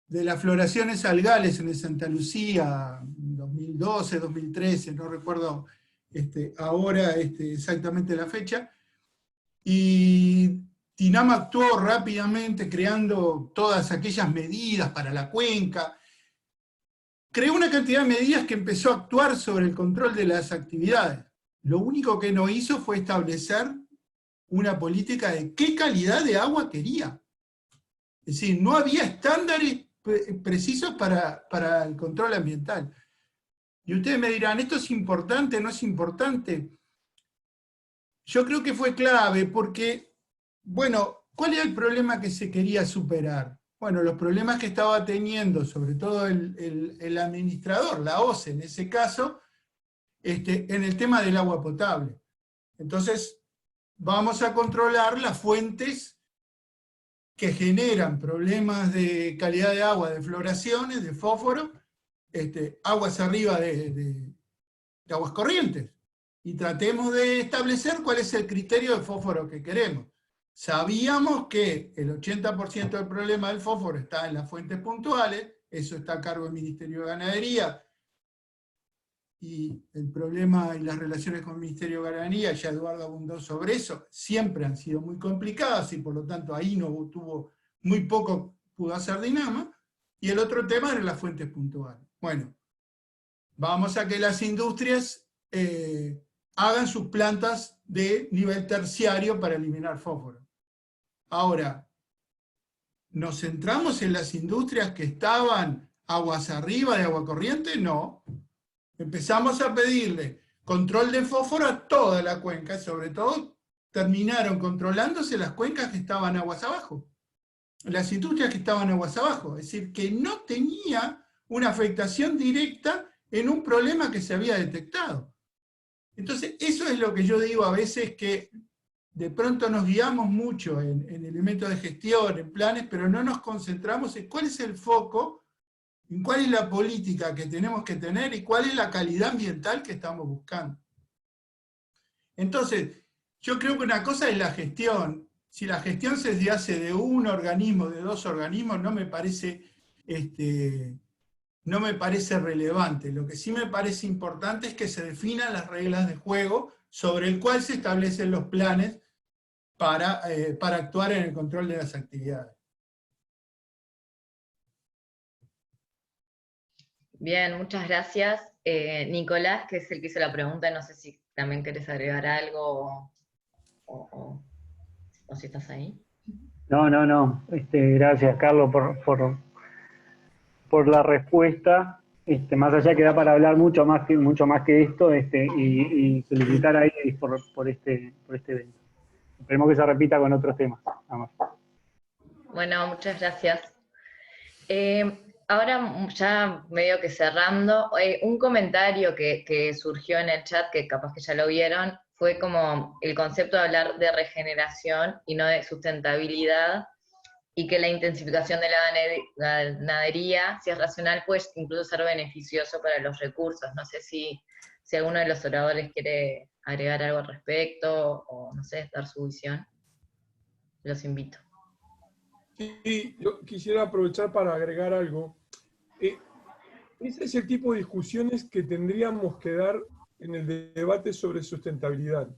las floraciones algales en el Santa Lucía, 2012, 2013, no recuerdo ahora exactamente la fecha, y TINAMA actuó rápidamente creando todas aquellas medidas para la cuenca, creó una cantidad de medidas que empezó a actuar sobre el control de las actividades. Lo único que no hizo fue establecer una política de qué calidad de agua quería. Es decir, no había estándares precisos para el control ambiental. Y ustedes me dirán, ¿esto es importante, no es importante? Yo creo que fue clave porque, bueno, ¿cuál era el problema que se quería superar? Bueno, los problemas que estaba teniendo, sobre todo el administrador, la OCE en ese caso, en el tema del agua potable. Entonces, vamos a controlar las fuentes que generan problemas de calidad de agua, de floraciones, de fósforo, aguas arriba de aguas corrientes. Y tratemos de establecer cuál es el criterio de fósforo que queremos. Sabíamos que el 80% del problema del fósforo está en las fuentes puntuales, eso está a cargo del Ministerio de Ganadería, y el problema y las relaciones con el Ministerio de Ganadería, ya Eduardo abundó sobre eso, siempre han sido muy complicadas, y por lo tanto ahí no tuvo, muy poco pudo hacer Dinama, y el otro tema eran las fuentes puntuales. Bueno, vamos a que las industrias hagan sus plantas de nivel terciario para eliminar fósforo. Ahora, ¿nos centramos en las industrias que estaban aguas arriba de agua corriente? No. Empezamos a pedirle control de fósforo a toda la cuenca, sobre todo terminaron controlándose las cuencas que estaban aguas abajo, las industrias que estaban aguas abajo, es decir, que no tenía una afectación directa en un problema que se había detectado. Entonces, eso es lo que yo digo a veces, que de pronto nos guiamos mucho en elementos de gestión, en planes, pero no nos concentramos en cuál es el foco, en cuál es la política que tenemos que tener y cuál es la calidad ambiental que estamos buscando. Entonces, yo creo que una cosa es la gestión. Si la gestión se hace de un organismo, de dos organismos, no me parece relevante. Lo que sí me parece importante es que se definan las reglas de juego sobre el cual se establecen los planes para actuar en el control de las actividades. Bien, muchas gracias. Nicolás, que es el que hizo la pregunta, no sé si también querés agregar algo o si estás ahí. No. Gracias, Carlos, por la respuesta. Más allá que da para hablar mucho más que esto, y felicitar a Iris por este evento. Esperemos que se repita con otros temas. Nada más. Bueno, muchas gracias. Ahora, ya medio que cerrando, un comentario que surgió en el chat, que capaz que ya lo vieron, fue como el concepto de hablar de regeneración y no de sustentabilidad, y que la intensificación de la ganadería, si es racional, puede incluso ser beneficioso para los recursos. No sé si alguno de los oradores quiere agregar algo al respecto, o no sé, dar su visión. Los invito. Sí, yo quisiera aprovechar para agregar algo. Ese es el tipo de discusiones que tendríamos que dar en el debate sobre sustentabilidad.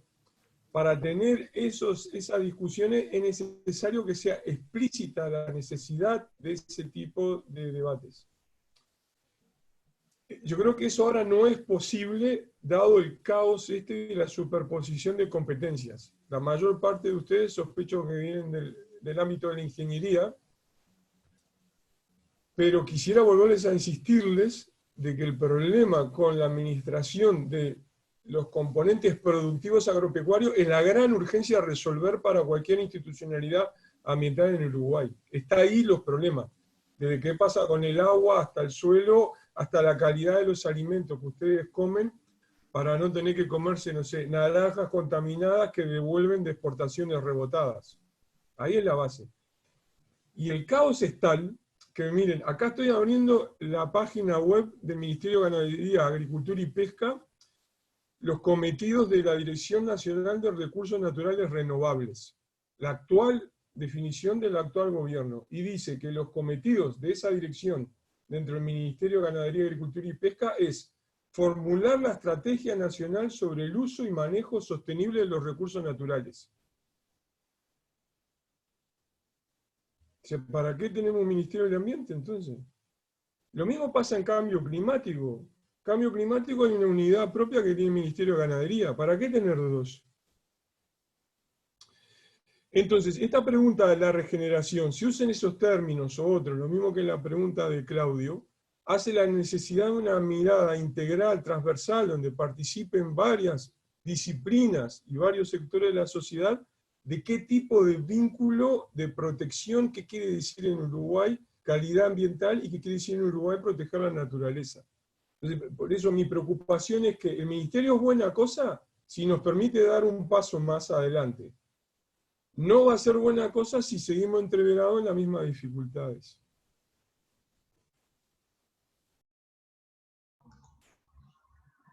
para tener esas discusiones es necesario que sea explícita la necesidad de ese tipo de debates. Yo creo que eso ahora no es posible, dado el caos de la superposición de competencias. La mayor parte de ustedes sospecho que vienen del ámbito de la ingeniería, pero quisiera volverles a insistirles de que el problema con la administración de los componentes productivos agropecuarios es la gran urgencia a resolver para cualquier institucionalidad ambiental en Uruguay. Está ahí los problemas, desde qué pasa con el agua hasta el suelo, hasta la calidad de los alimentos que ustedes comen, para no tener que comerse, no sé, naranjas contaminadas que devuelven de exportaciones rebotadas. Ahí es la base. Y el caos es tal que, miren, acá estoy abriendo la página web del Ministerio de Ganadería, Agricultura y Pesca, los cometidos de la Dirección Nacional de Recursos Naturales Renovables, la actual definición del actual gobierno, y dice que los cometidos de esa dirección dentro del Ministerio de Ganadería, Agricultura y Pesca es formular la estrategia nacional sobre el uso y manejo sostenible de los recursos naturales. ¿Para qué tenemos un Ministerio del Ambiente entonces? Lo mismo pasa en cambio climático. Cambio climático hay una unidad propia que tiene el Ministerio de Ganadería. ¿Para qué tener dos? Entonces, esta pregunta de la regeneración, si usen esos términos o otros, lo mismo que la pregunta de Claudio, hace la necesidad de una mirada integral, transversal, donde participen varias disciplinas y varios sectores de la sociedad, de qué tipo de vínculo de protección, qué quiere decir en Uruguay calidad ambiental y qué quiere decir en Uruguay proteger la naturaleza. Entonces, por eso mi preocupación es que el Ministerio es buena cosa si nos permite dar un paso más adelante. No va a ser buena cosa si seguimos entreverados en las mismas dificultades.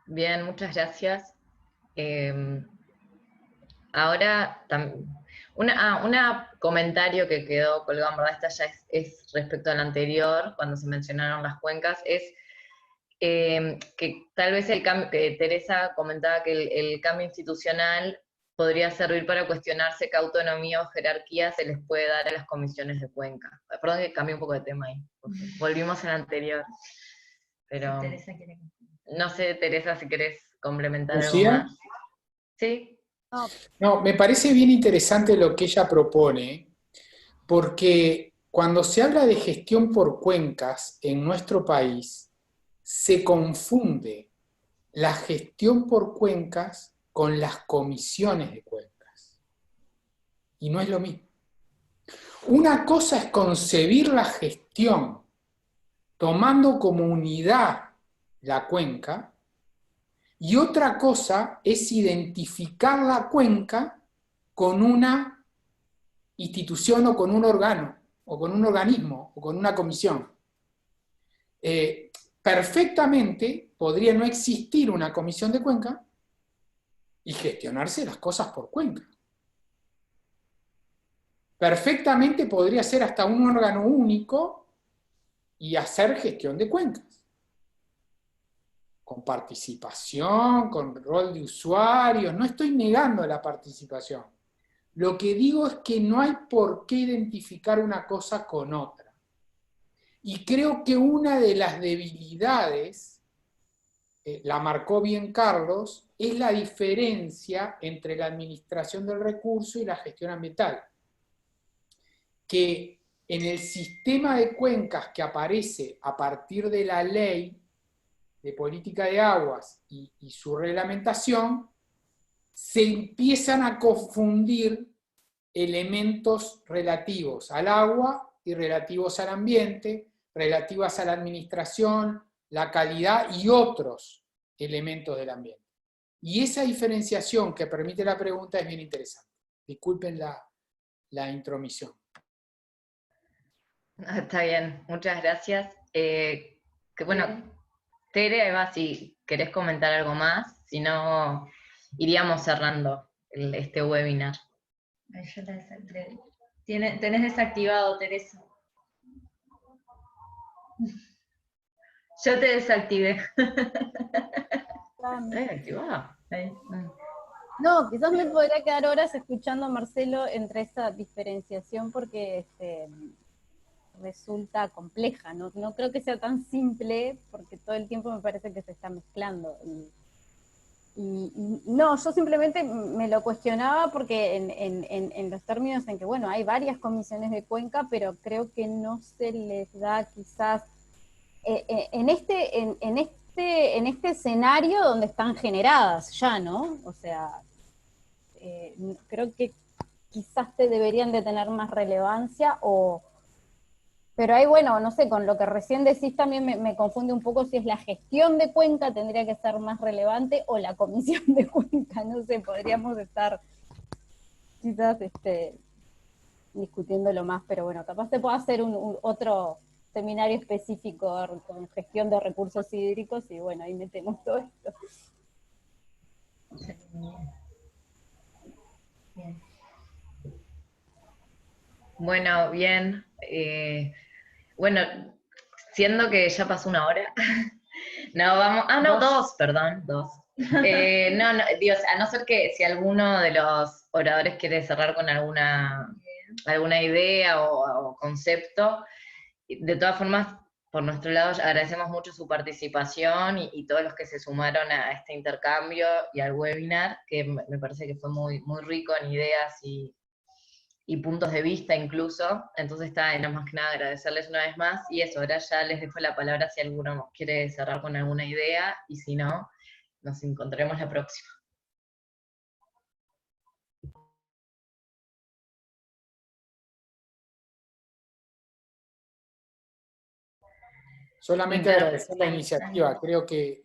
Bien, muchas gracias. Ahora, un comentario que quedó colgado, en verdad, esta ya es respecto al anterior, cuando se mencionaron las cuencas, es que tal vez el cambio, que Teresa comentaba que el cambio institucional podría servir para cuestionarse qué autonomía o jerarquía se les puede dar a las comisiones de cuenca. Perdón que cambié un poco de tema ahí, porque volvimos al anterior. Pero no sé, Teresa, si querés complementar algo más. ¿Sí? No, me parece bien interesante lo que ella propone, porque cuando se habla de gestión por cuencas en nuestro país, se confunde la gestión por cuencas con las comisiones de cuencas. Y no es lo mismo. Una cosa es concebir la gestión tomando como unidad la cuenca, y otra cosa es identificar la cuenca con una institución o con un órgano, o con un organismo, o con una comisión. Perfectamente podría no existir una comisión de cuenca y gestionarse las cosas por cuenca. Perfectamente podría ser hasta un órgano único y hacer gestión de cuencas. Con participación, con rol de usuarios, no estoy negando la participación. Lo que digo es que no hay por qué identificar una cosa con otra. Y creo que una de las debilidades, la marcó bien Carlos, es la diferencia entre la administración del recurso y la gestión ambiental. Que en el sistema de cuencas que aparece a partir de la ley de política de aguas y su reglamentación, se empiezan a confundir elementos relativos al agua y relativos al ambiente, relativas a la administración, la calidad y otros elementos del ambiente. Y esa diferenciación que permite la pregunta es bien interesante. Disculpen la intromisión. Está bien, muchas gracias. Bueno, Tere, Eva, si querés comentar algo más, si no, iríamos cerrando este webinar. Yo la desactivé. Tenés desactivado, Teresa. Yo te desactivé. ¿Estás desactivado? No, quizás me podría quedar horas escuchando a Marcelo entre esa diferenciación porque resulta compleja, ¿no? No creo que sea tan simple porque todo el tiempo me parece que se está mezclando. Y no, yo simplemente me lo cuestionaba porque en los términos en que, bueno, hay varias comisiones de Cuenca, pero creo que no se les da quizás en este escenario donde están generadas ya, ¿no? O sea, creo que quizás te deberían de tener más relevancia pero ahí, bueno, no sé, con lo que recién decís también me confunde un poco si es la gestión de Cuenca tendría que ser más relevante o la comisión de Cuenca, no sé, podríamos estar quizás discutiéndolo más, pero bueno, capaz se puede hacer otro seminario específico con gestión de recursos hídricos y bueno, ahí metemos todo esto. Bien. Bueno, bien. Bueno, siendo que ya pasó 1 hora. No, vamos. Ah, no, 2, perdón, 2. No, Dios, a no ser que si alguno de los oradores quiere cerrar con alguna idea o concepto, de todas formas, por nuestro lado, agradecemos mucho su participación y todos los que se sumaron a este intercambio y al webinar, que me parece que fue muy, muy rico en ideas y puntos de vista incluso. Entonces está, nada más que nada agradecerles una vez más, y eso, ahora ya les dejo la palabra si alguno quiere cerrar con alguna idea, y si no, nos encontraremos la próxima. Solamente agradecer la iniciativa. Creo que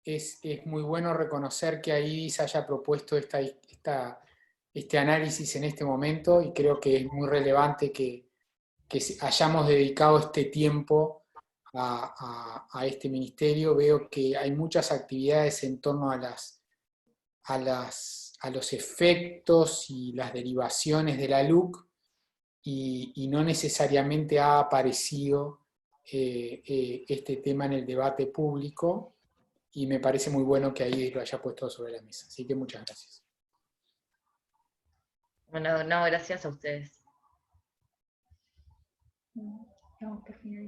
es muy bueno reconocer que IDIS haya propuesto este análisis en este momento, y creo que es muy relevante que hayamos dedicado este tiempo a este ministerio. Veo que hay muchas actividades en torno a los efectos y las derivaciones de la LUC, y no necesariamente ha aparecido este tema en el debate público, y me parece muy bueno que ahí lo haya puesto sobre la mesa. Así que muchas gracias. Bueno, no, gracias a ustedes.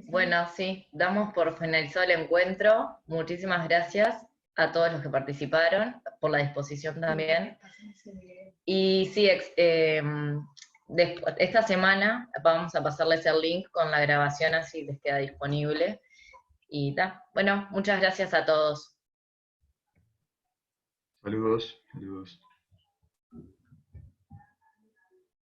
Bueno, sí, damos por finalizado el encuentro. Muchísimas gracias a todos los que participaron, por la disposición también. Y sí, esta semana vamos a pasarles el link con la grabación, así les queda disponible. Y bueno, muchas gracias a todos. Saludos, saludos.